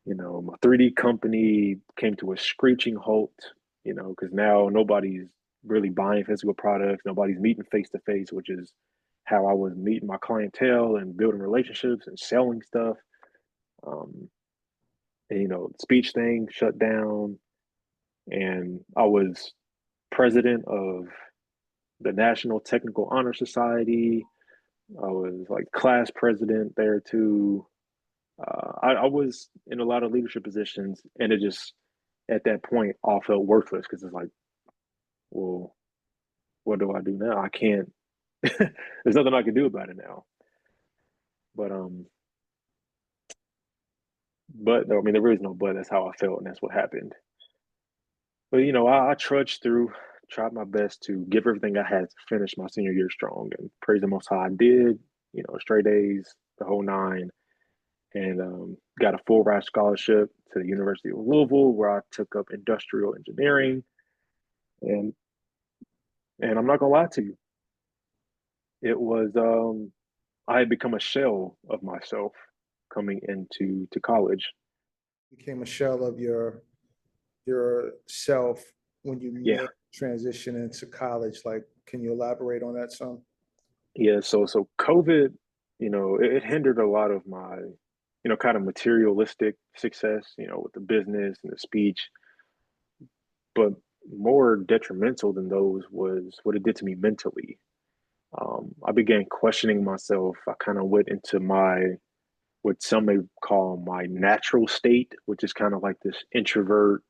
S2: my 3D company came to a screeching halt, because now nobody's really buying physical products, nobody's meeting face to face, which is how I was meeting my clientele and building relationships and selling stuff. Um, and speech thing shut down, and I was president of the National Technical Honor Society. I was like class president there too. I was in a lot of leadership positions, and it just at that point all felt worthless because it's like, well, what do I do now? I can't. There's nothing I can do about it now. But I mean, there is no but. That's how I felt, and that's what happened. But I trudged through, tried my best to give everything I had to finish my senior year strong, and praise the Most High, I did. Straight A's, the whole nine, and got a full ride scholarship to the University of Louisville, where I took up industrial engineering. And I'm not gonna lie to you, it was I had become a shell of myself coming into college.
S1: Became a shell of your self when you
S2: Yeah,
S1: made transition into college. Like, can you elaborate on that some?
S2: yeah. So COVID, it hindered a lot of my, kind of materialistic success, with the business and the speech. But more detrimental than those was what it did to me mentally. I began questioning myself. I kind of went into what some may call my natural state, which is kind of like this introvert,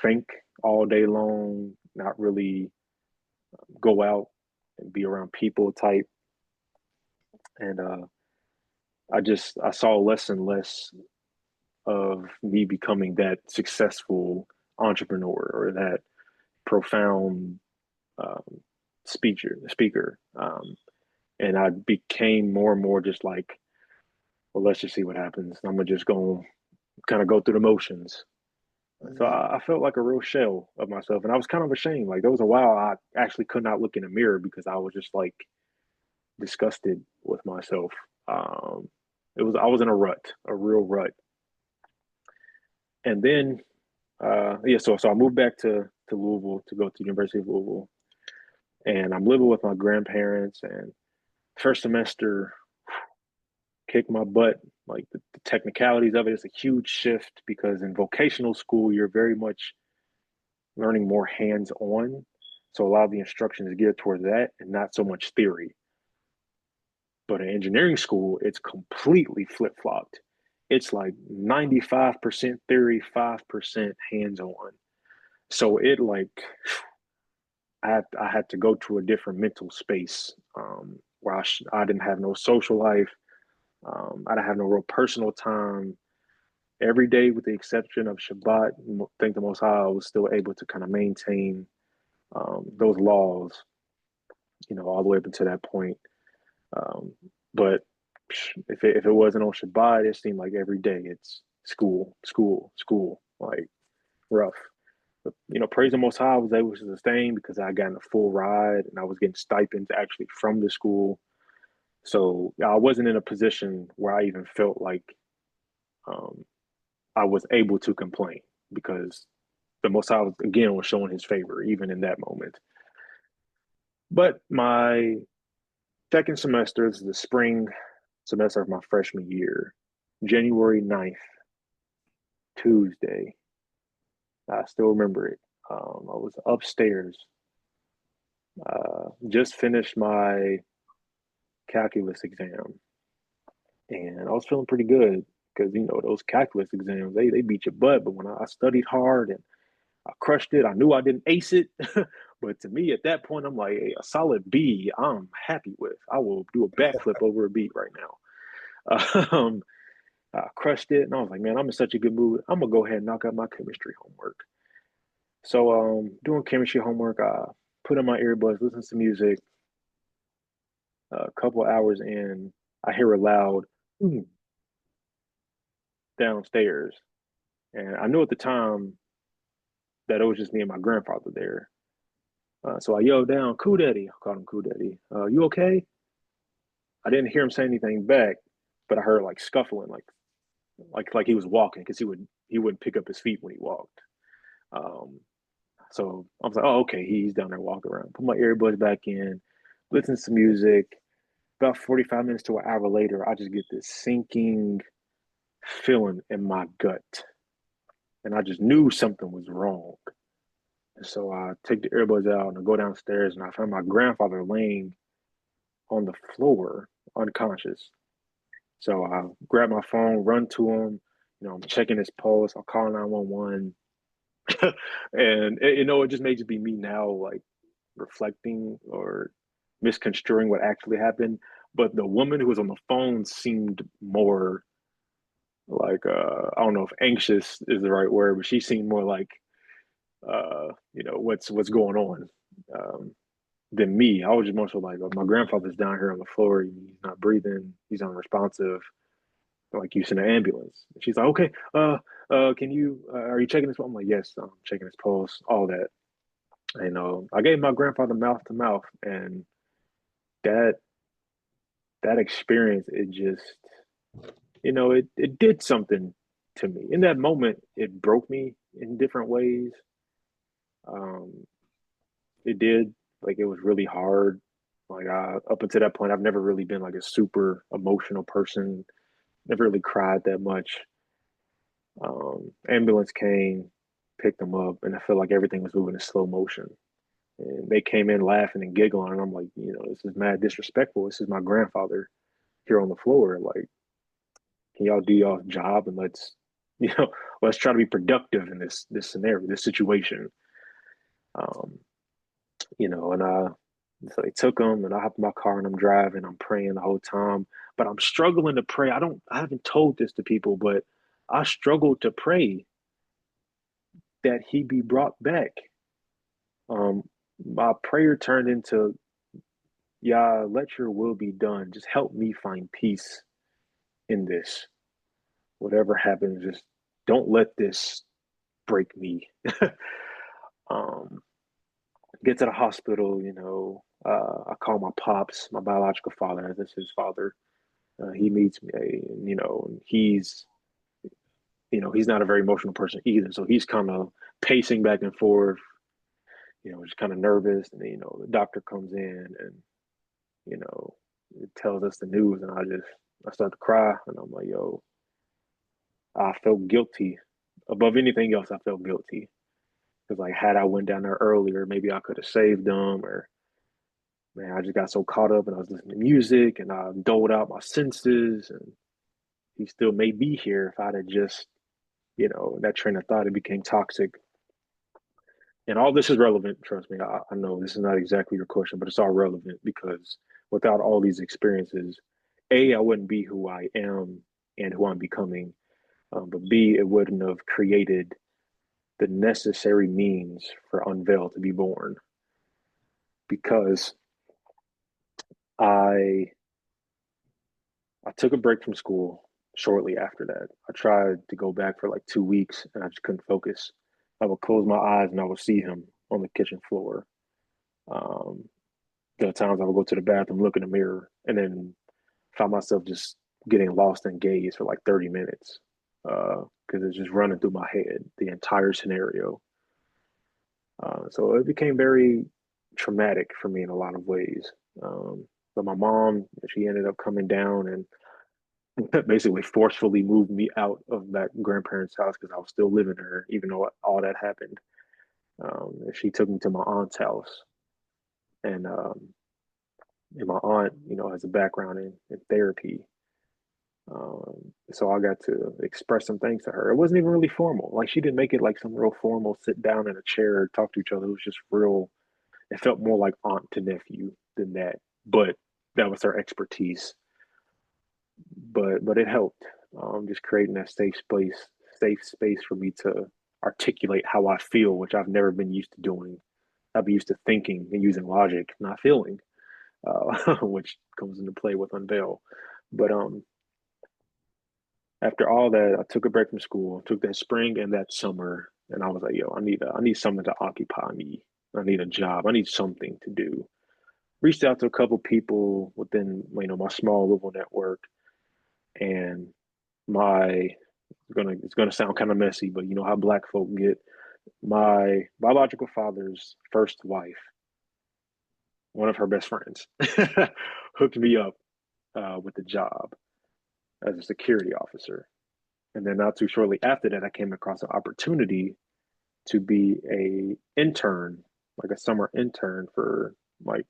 S2: think all day long, not really go out and be around people type. And I saw less and less of me becoming that successful entrepreneur or that profound um, speaker. And I became more and more just like, well, let's just see what happens. I'm gonna just go kind of go through the motions. So
S1: Mm,
S2: I felt like a real shell of myself, and I was kind of ashamed. Like there was a while I actually could not look in a mirror because I was just like disgusted with myself. Um, I was in a rut, a real rut. And then yeah, so I moved back to Louisville to go to the University of Louisville, and I'm living with my grandparents. And first semester kicked my butt. Like the technicalities of it is a huge shift because in vocational school you're very much learning more hands on. So a lot of the instruction is geared towards that and not so much theory. But in engineering school, it's completely flip flopped. It's like 95% theory, 5% hands on. So it like I had to go to a different mental space where I didn't have no social life. I didn't have no real personal time every day, with the exception of Shabbat. Thank the Most High, I was still able to kind of maintain those laws, all the way up until that point. Um, but if it wasn't on Shabbat, it seemed like every day it's school, school, school, like rough. But praise the Most High, I was able to sustain because I got a full ride and I was getting stipends actually from the school. So I wasn't in a position where I even felt like um, I was able to complain, because the Most High was showing His favor even in that moment. But my second semester, this is the spring semester of my freshman year, January 9th, Tuesday. I still remember it. I was upstairs, just finished my calculus exam, and I was feeling pretty good because those calculus exams, they beat your butt. But when I studied hard and I crushed it, I knew I didn't ace it. But to me, at that point, I'm like, hey, a solid B, I'm happy with. I will do a backflip over a B right now. I crushed it, and I was like, man, I'm in such a good mood. I'm gonna go ahead and knock out my chemistry homework. So, doing chemistry homework, I put in my earbuds, listen to music. A couple hours in, I hear a loud "Mm," downstairs, and I knew at the time that it was just me and my grandfather there. So I yelled down, "Cool Daddy!" I called him Cool Daddy. You okay? I didn't hear him say anything back, but I heard like scuffling, like he was walking, because he wouldn't pick up his feet when he walked. Um, so I was like, oh, okay, he's down there walking around. Put my earbuds back in, listen to some music. About 45 minutes to an hour later, I just get this sinking feeling in my gut. And I just knew something was wrong. And so I take the earbuds out and I go downstairs, and I find my grandfather laying on the floor, unconscious. So I grab my phone, run to him. I'm checking his pulse. I'll call 911. And it just may just be me now, like reflecting or misconstruing what actually happened. But the woman who was on the phone seemed more like, I don't know if anxious is the right word, but she seemed more like, what's going on, um, than me. I was just more so like, oh, my grandfather's down here on the floor. He's not breathing. He's unresponsive. Like, you send an ambulance. And she's like, okay, can you, are you checking this? I'm like, yes, I'm checking his pulse, all that. And I gave my grandfather mouth to mouth, and that that experience, it just, it did something to me. In that moment, it broke me in different ways. Um, it did. Like, it was really hard. Like, up until that point, I've never really been like a super emotional person. Never really cried that much. Ambulance came, picked them up, and I felt like everything was moving in slow motion. And they came in laughing and giggling, and I'm like, this is mad disrespectful. This is my grandfather here on the floor. Like, can y'all do y'all's job, and you know, let's try to be productive in this scenario, this situation. Um, and so they took them, and I hopped in my car and I'm driving. I'm praying the whole time, but I'm struggling to pray. I haven't told this to people, but I struggled to pray that he be brought back. Um, my prayer turned into, "Yeah, let your will be done. Just help me find peace in this. Whatever happens, just don't let this break me." um, get to the hospital, I call my pops, my biological father, this is his father. He meets me, and he's not a very emotional person either. So he's kind of pacing back and forth, just kind of nervous. And then, the doctor comes in and, you know, it tells us the news. And I start to cry. And I'm like, yo, I felt guilty. Above anything else, I felt guilty. Because, like, had I went down there earlier, maybe I could have saved them. Or, man, I just got so caught up and I was listening to music and I doled out my senses. And he still may be here if I'd have just, that train of thought, it became toxic. And all this is relevant, trust me. I know this is not exactly your question, but it's all relevant because without all these experiences, A, I wouldn't be who I am and who I'm becoming, but B, it wouldn't have created the necessary means for Unveil to be born because I I took a break from school shortly after that. I tried to go back for like 2 weeks and I just couldn't focus. I would close my eyes and I would see him on the kitchen floor. Um, there are times I would go to the bathroom, look in the mirror, and then found myself just getting lost in gaze for like 30 minutes because it's just running through my head, the entire scenario. So it became very traumatic for me in a lot of ways. But my mom, she ended up coming down and basically forcefully moved me out of that grandparents' house because I was still living there, even though all that happened. And she took me to my aunt's house, and my aunt, has a background in therapy. So I got to express some things to her. It wasn't even really formal. Like she didn't make it like some real formal sit down in a chair, talk to each other. It was just real. It felt more like aunt to nephew than that. But that was her expertise. But it helped. Just creating that safe space for me to articulate how I feel, which I've never been used to doing. I've been used to thinking and using logic, not feeling, which comes into play with Unveil. But after all that, I took a break from school, took that spring and that summer, and I was like, yo, I need something to occupy me. I need a job. I need something to do. Reached out to a couple people within, my small little network, and my it's gonna sound kind of messy, but you know how black folk get. My biological father's first wife, one of her best friends, hooked me up with a job as a security officer. And then not too shortly after that, I came across an opportunity to be a intern, like a summer intern for like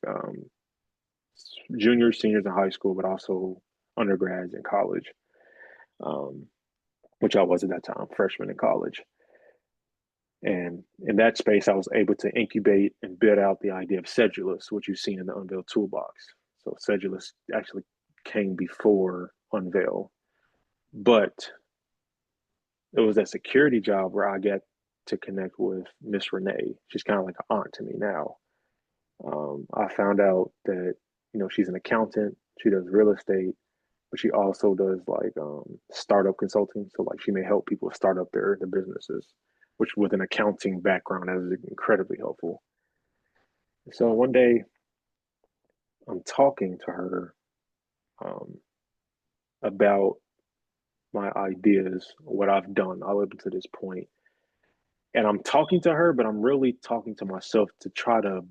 S2: juniors, seniors in high school, but also undergrads in college, um, which I was at that time, freshman in college. And in that space, I was able to incubate and build out the idea of Sedulous, which you've seen in the Unveil toolbox. So Sedulous actually came before Unveil, but it was that security job where I got to connect with Miss Renee. She's kind of like an aunt to me now. I found out that she's an accountant. She does real estate, but she also does like startup consulting. So like she may help people start up their businesses, which with an accounting background is incredibly helpful. So one day I'm talking to her um, about my ideas, what I've done all up to this point, and I'm talking to her, but I'm really talking to myself to try to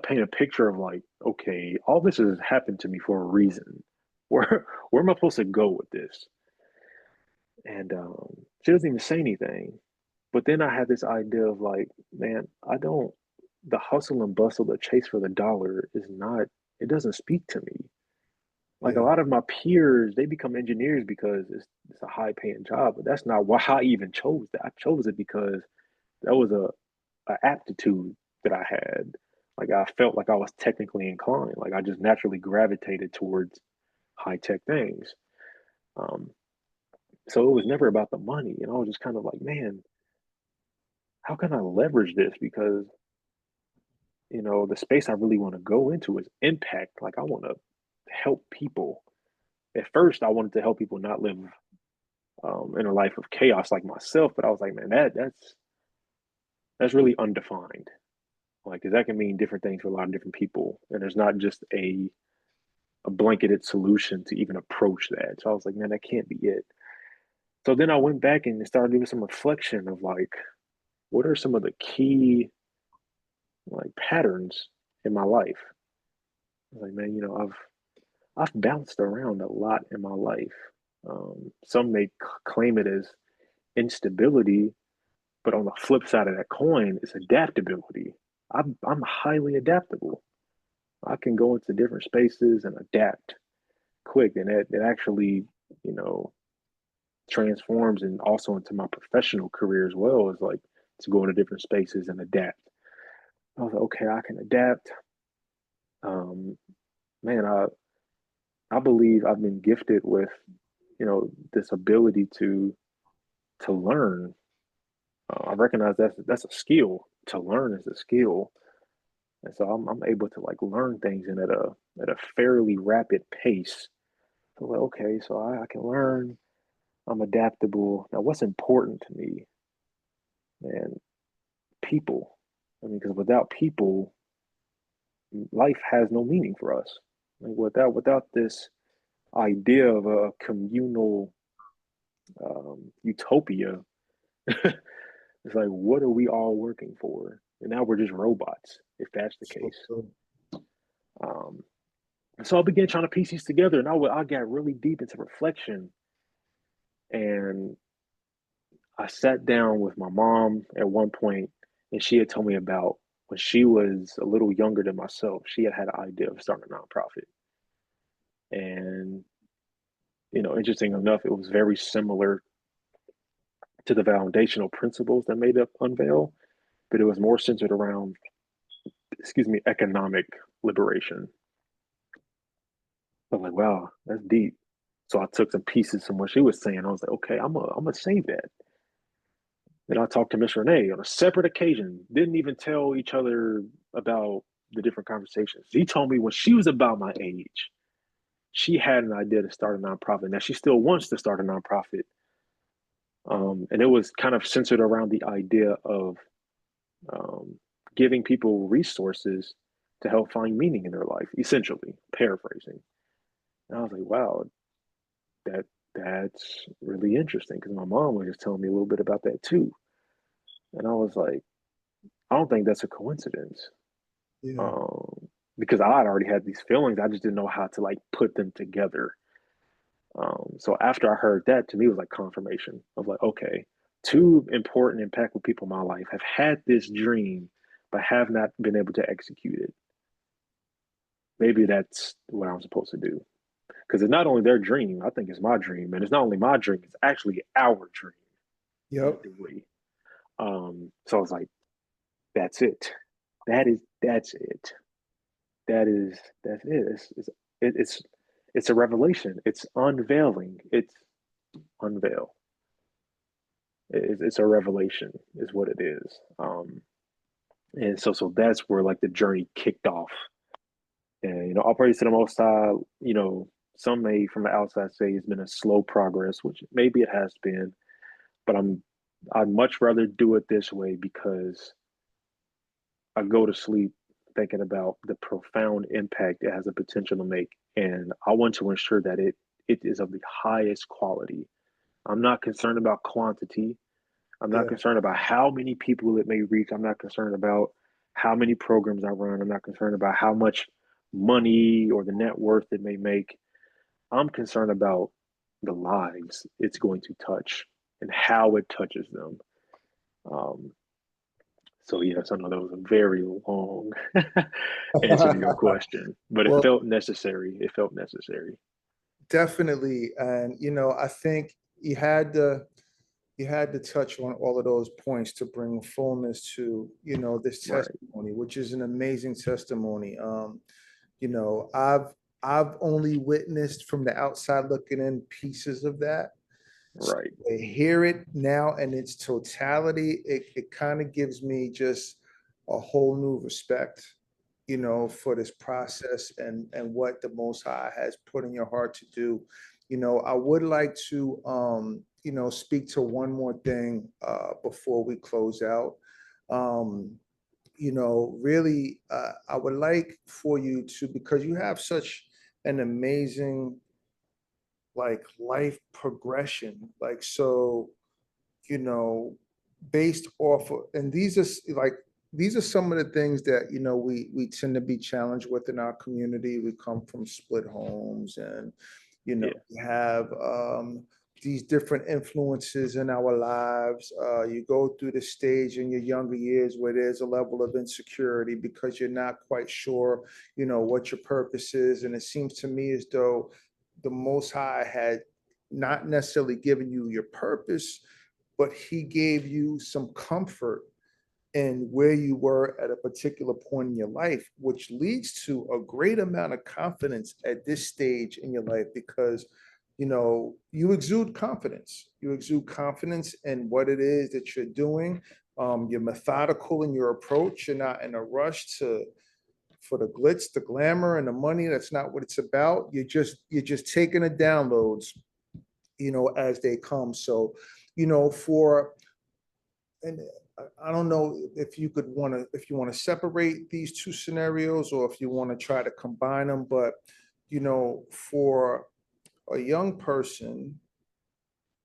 S2: paint a picture of like, okay, all this has happened to me for a reason. Where am I supposed to go with this? And she doesn't even say anything. But then I had this idea of like, man, I don't. The hustle and bustle, the chase for the dollar is not. It doesn't speak to me. Like a
S1: Yeah,
S2: lot of my peers, they become engineers because it's a high paying job, but that's not why I even chose that. I chose it because that was a aptitude that I had. Like I felt like I was technically inclined. Like I just naturally gravitated towards high tech things. Um, so it was never about the money. And I was just kind of like, man, how can I leverage this? Because, the space I really want to go into is impact. Like I want to help people. At first, I wanted to help people not live in a life of chaos like myself, but I was like, man, that's really undefined. Like, 'cause that can mean different things for a lot of different people, and there's not just a blanketed solution to even approach that. So I was like, man, that can't be it. So then I went back and started doing some reflection of like, what are some of the key like patterns in my life? I was like, man, I've bounced around a lot in my life. Some may claim it as instability, but on the flip side of that coin is adaptability. I'm highly adaptable. I can go into different spaces and adapt quick, and it actually, you know, transforms and also into my professional career as well as like to go into different spaces and adapt. I was like, okay, I can adapt. Um, man, I believe I've been gifted with, this ability to learn. I recognize that's a skill. To learn is a skill, and so I'm able to like learn things and at a fairly rapid pace. So like, okay, so I can learn. I'm adaptable. Now, what's important to me, man? People. I mean, because without people, life has no meaning for us. Like without this idea of a communal utopia, it's like, what are we all working for? And now we're just robots, if that's the
S1: So,
S2: case.
S1: so,
S2: Um, so I began trying to piece these together, and I got really deep into reflection. And I sat down with my mom at one point, and she had told me about when she was a little younger than myself. She had an idea of starting a nonprofit, and interesting enough, it was very similar to the foundational principles that made up Unveil, but it was more centered around, excuse me, economic liberation. I was like, wow, that's deep. So I took some pieces from what she was saying. I was like, okay, I'm gonna save that. Then I talked to Miss Renee on a separate occasion. Didn't even tell each other about the different conversations. She told me when she was about my age, she had an idea to start a nonprofit. Now she still wants to start a nonprofit, and it was kind of centered around the idea of um, giving people resources to help find meaning in their life. Essentially, paraphrasing. And I was like, wow, that that's really interesting because my mom was just telling me a little bit about that too. And I was like, I don't think that's a coincidence.
S1: yeah,
S2: Um, because I had already had these feelings, I just didn't know how to like put them together. So after I heard that, to me, it was like confirmation of like, okay, two important, impactful people in my life have had this dream, but have not been able to execute it. Maybe that's what I'm supposed to do. Because it's not only their dream, I think it's my dream. And it's not only my dream, it's actually our dream in a
S1: yep.
S2: degree. So I was like, that's it. That's it. That's it. It's it's a revelation. It's unveiling. It's unveil. It's a revelation, is what it is. And so that's where like the journey kicked off. And all praise to the Most High. Some may from the outside say it's been a slow progress, which maybe it has been, but I'd much rather do it this way because I go to sleep thinking about the profound impact it has a potential to make, and I want to ensure that it is of the highest quality. I'm not concerned about quantity. I'm not
S1: Yeah,
S2: concerned about how many people it may reach. I'm not concerned about how many programs I run. I'm not concerned about how much money or the net worth it may make. I'm concerned about the lives it's going to touch and how it touches them. Um, so yes, I know that was a very long answer to your question, but it
S1: well,
S2: felt necessary. It felt necessary.
S1: definitely. And I think you had to touch on all of those points to bring fullness to this
S2: Right,
S1: testimony, which is an amazing testimony. I've only witnessed from the outside looking in pieces of that. So
S2: right.
S1: to hear it now in its totality, it kind of gives me just a whole new respect, for this process and what the Most High has put in your heart to do. I would like to, speak to one more thing before we close out. Um, really, I would like for you to, because you have such an amazing like life progression, like so you know, based off of, and these are some of the things that we tend to be challenged with in our community. We come from split homes, and
S2: Yeah,
S1: we have these different influences in our lives. You go through the stage in your younger years where there's a level of insecurity because you're not quite sure, what your purpose is, and it seems to me as though the Most High had not necessarily given you your purpose, but he gave you some comfort and where you were at a particular point in your life, which leads to a great amount of confidence at this stage in your life because you exude confidence. You exude confidence in what it is that you're doing. You're methodical in your approach. You're not in a rush for the glitz, the glamour, and the money. That's not what it's about. You're just taking the downloads, as they come. So, for and I don't know if you want to separate these two scenarios or if you want to try to combine them, but for a young person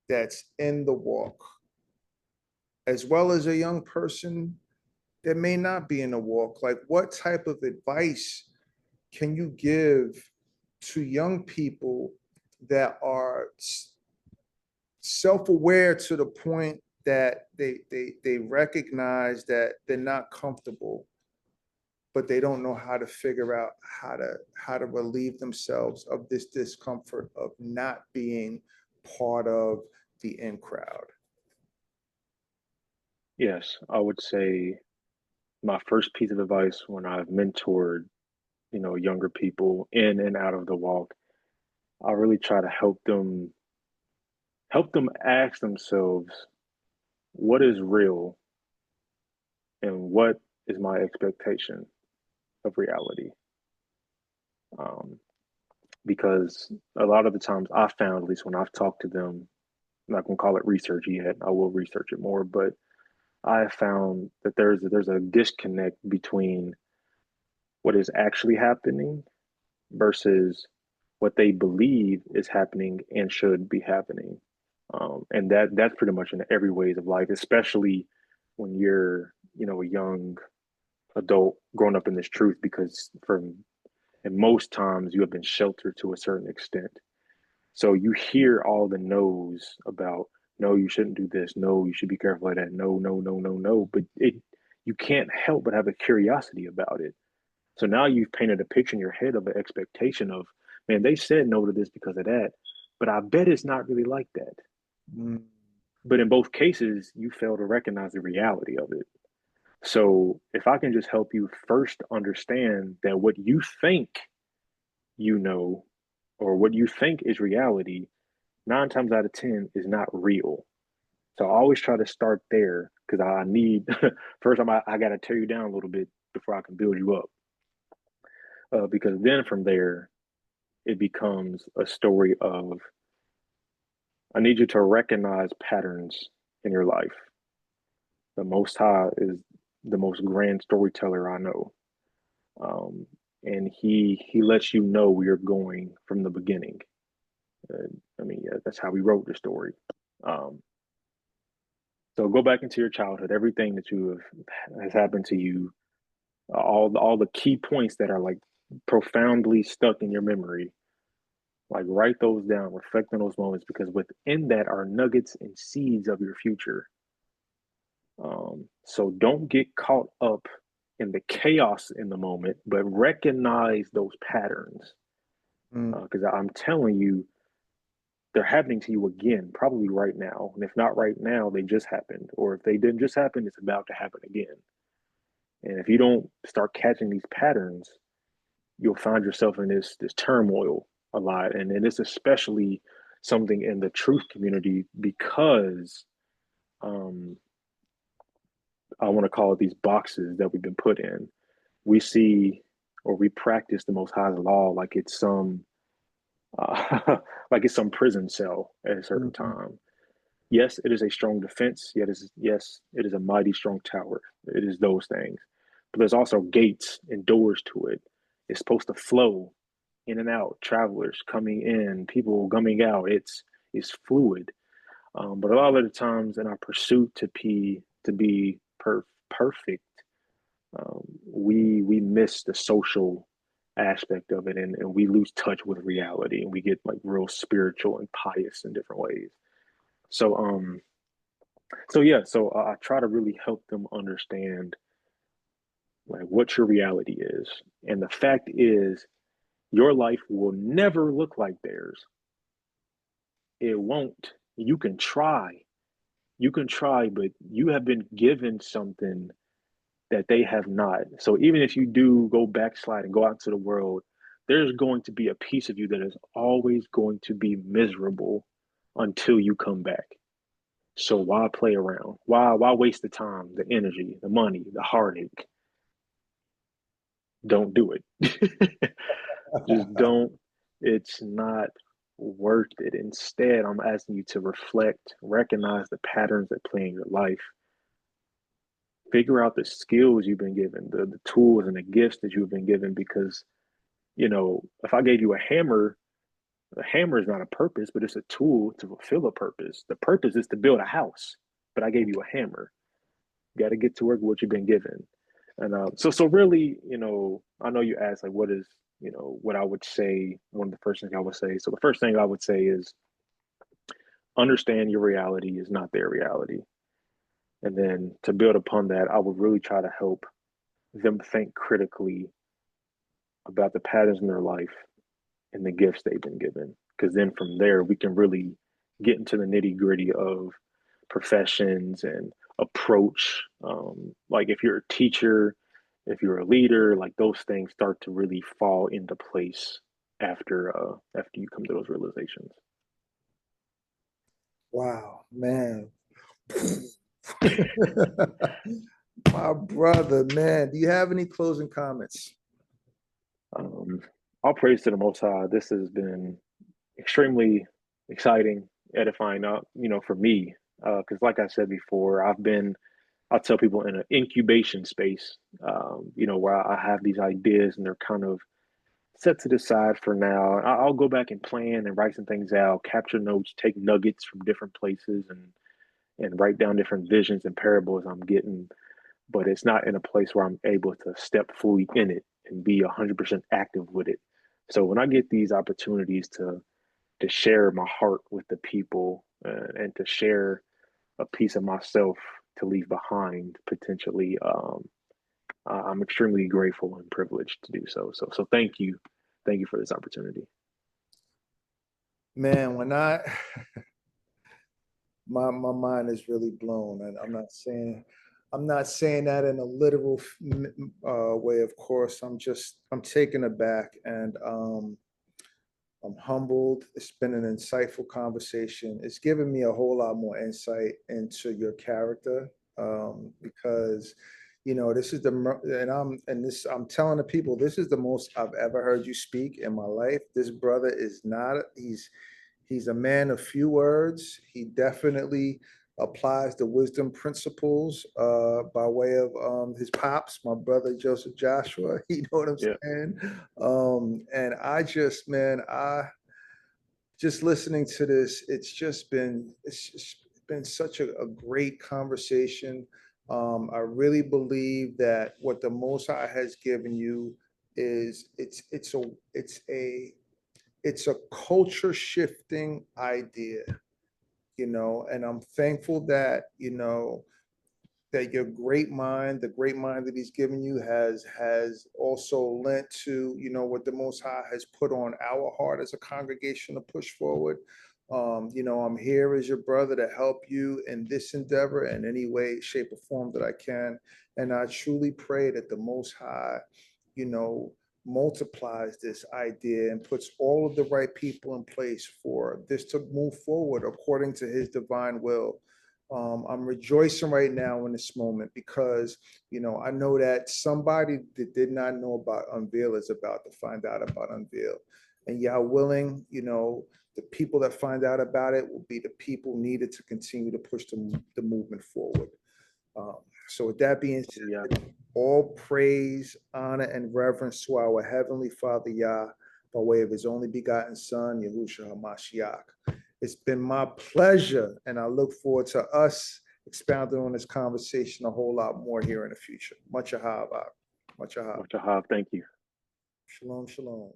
S1: that's in the walk, as well as a young person that may not be in the walk, like what type of advice can you give to young people that are self-aware to the point that they recognize that they're not comfortable, but they don't know how to figure out how to relieve themselves of this discomfort of not being part of the in crowd?
S2: Yes, I would say my first piece of advice when I've mentored, younger people in and out of the walk, I really try to help them ask themselves what is real and what is my expectation of reality. Um, because a lot of the times I found, at least when I've talked to them, I'm not gonna call it research yet. I will research it more, but I have found that there's a disconnect between what is actually happening versus what they believe is happening and should be happening. And that's pretty much in every ways of life, especially when you're, a young adult growing up in this truth, because and most times you have been sheltered to a certain extent. So you hear all the no's about no, you shouldn't do this, no, you should be careful of that, no, no, no, no, no. But you can't help but have a curiosity about it. So now you've painted a picture in your head of an expectation of, man, they said no to this because of that, but I bet it's not really like that.
S1: Mm,
S2: But in both cases, you fail to recognize the reality of it. So if I can just help you first understand that what you think you know or what you think is reality, 9 times out of 10 is not real. So I always try to start there because I need, first, I got to tear you down a little bit before I can build you up. Because then from there, it becomes a story of I need you to recognize patterns in your life. The Most High is the most grand storyteller I know, um, and he lets you know where you're going from the beginning. I mean, yeah, that's how we wrote the story. Um, so go back into your childhood, everything that you have has happened to you, all the key points that are like profoundly stuck in your memory. Like write those down, reflect on those moments because within that are nuggets and seeds of your future. So don't get caught up in the chaos in the moment, but recognize those patterns.
S1: mm,
S2: Because I'm telling you, they're happening to you again, probably right now. And if not right now, they just happened. Or if they didn't just happen, it's about to happen again. And if you don't start catching these patterns, you'll find yourself in this turmoil a lot. And it's especially something in the truth community because um, I want to call it these boxes that we've been put in. We see or we practice the Most High's law like it's some like it's some prison cell at a certain
S1: mm,
S2: time. Yes, it is a strong defense. Yes, it is a mighty strong tower. It is those things, but there's also gates and doors to it. It's supposed to flow in and out, travelers coming in, people coming out. It's fluid. But a lot of the times in our pursuit to be perfect, we miss the social aspect of it, and we lose touch with reality, and we get like real spiritual and pious in different ways. So I try to really help them understand like what your reality is, and the fact is your life will never look like theirs. It won't. You can try, but you have been given something that they have not. So even if you do go backslide and go out into the world, there's going to be a piece of you that is always going to be miserable until you come back. So why play around? Why waste the time, the energy, the money, the heartache? Don't do it. Just don't. It's not worth it. Instead, I'm asking you to reflect, recognize the patterns that play in your life, figure out the skills you've been given, the tools and the gifts that you've been given. Because, if I gave you a hammer is not a purpose, but it's a tool to fulfill a purpose. The purpose is to build a house, but I gave you a hammer. You got to get to work with what you've been given. And so really, I know you asked like, what is, what I would say. One of the first things I would say. So the first thing I would say is understand your reality is not their reality. And then to build upon that, I would really try to help them think critically about the patterns in their life and the gifts they've been given. Because then from there, we can really get into the nitty gritty of professions and approach. Like if you're a teacher, if you're a leader, like those things start to really fall into place after you come to those realizations.
S1: Wow, man. My brother, man. Do you have any closing comments?
S2: Um, all praise to the Most High. This has been extremely exciting, edifying, for me. Because, like I said before, I tell people in an incubation space, where I have these ideas and they're kind of set to the side for now. I'll go back and plan and write some things out, capture notes, take nuggets from different places, and write down different visions and parables I'm getting. But it's not in a place where I'm able to step fully in it and be 100% active with it. So when I get these opportunities to share my heart with the people and to share a piece of myself to leave behind potentially, I'm extremely grateful and privileged to do so. So thank you for this opportunity.
S1: Man, when I my mind is really blown, and I'm not saying that in a literal way. Of course, I'm taken aback, and I'm humbled. It's been an insightful conversation. It's given me a whole lot more insight into your character, because this is I'm telling the people, this is the most I've ever heard you speak in my life. This brother is not he's a man of few words. He definitely applies the wisdom principles by way of his pops, my brother Joseph Joshua. You know what I'm
S2: Yeah.
S1: saying? And I just listening to this, it's just been such a great conversation. I really believe that what the Most High has given you is it's a culture shifting idea, and I'm thankful that, that your great mind, the great mind that he's given you has also lent to, what the Most High has put on our heart as a congregation to push forward. I'm here as your brother to help you in this endeavor in any way, shape, or form that I can. And I truly pray that the Most High, you know, multiplies this idea and puts all of the right people in place for this to move forward according to his divine will. I'm rejoicing right now in this moment because, I know that somebody that did not know about Unveil is about to find out about Unveil. And yeah, willing, the people that find out about it will be the people needed to continue to push the movement forward. Um, so with that being
S2: Yeah.
S1: said, all praise, honor, and reverence to our Heavenly Father Yah by way of his only begotten Son, Yahushua HaMashiach. It's been my pleasure, and I look forward to us expounding on this conversation a whole lot more here in the future. Much ahav. Much ahav.
S2: Much Thank you.
S1: Shalom, shalom.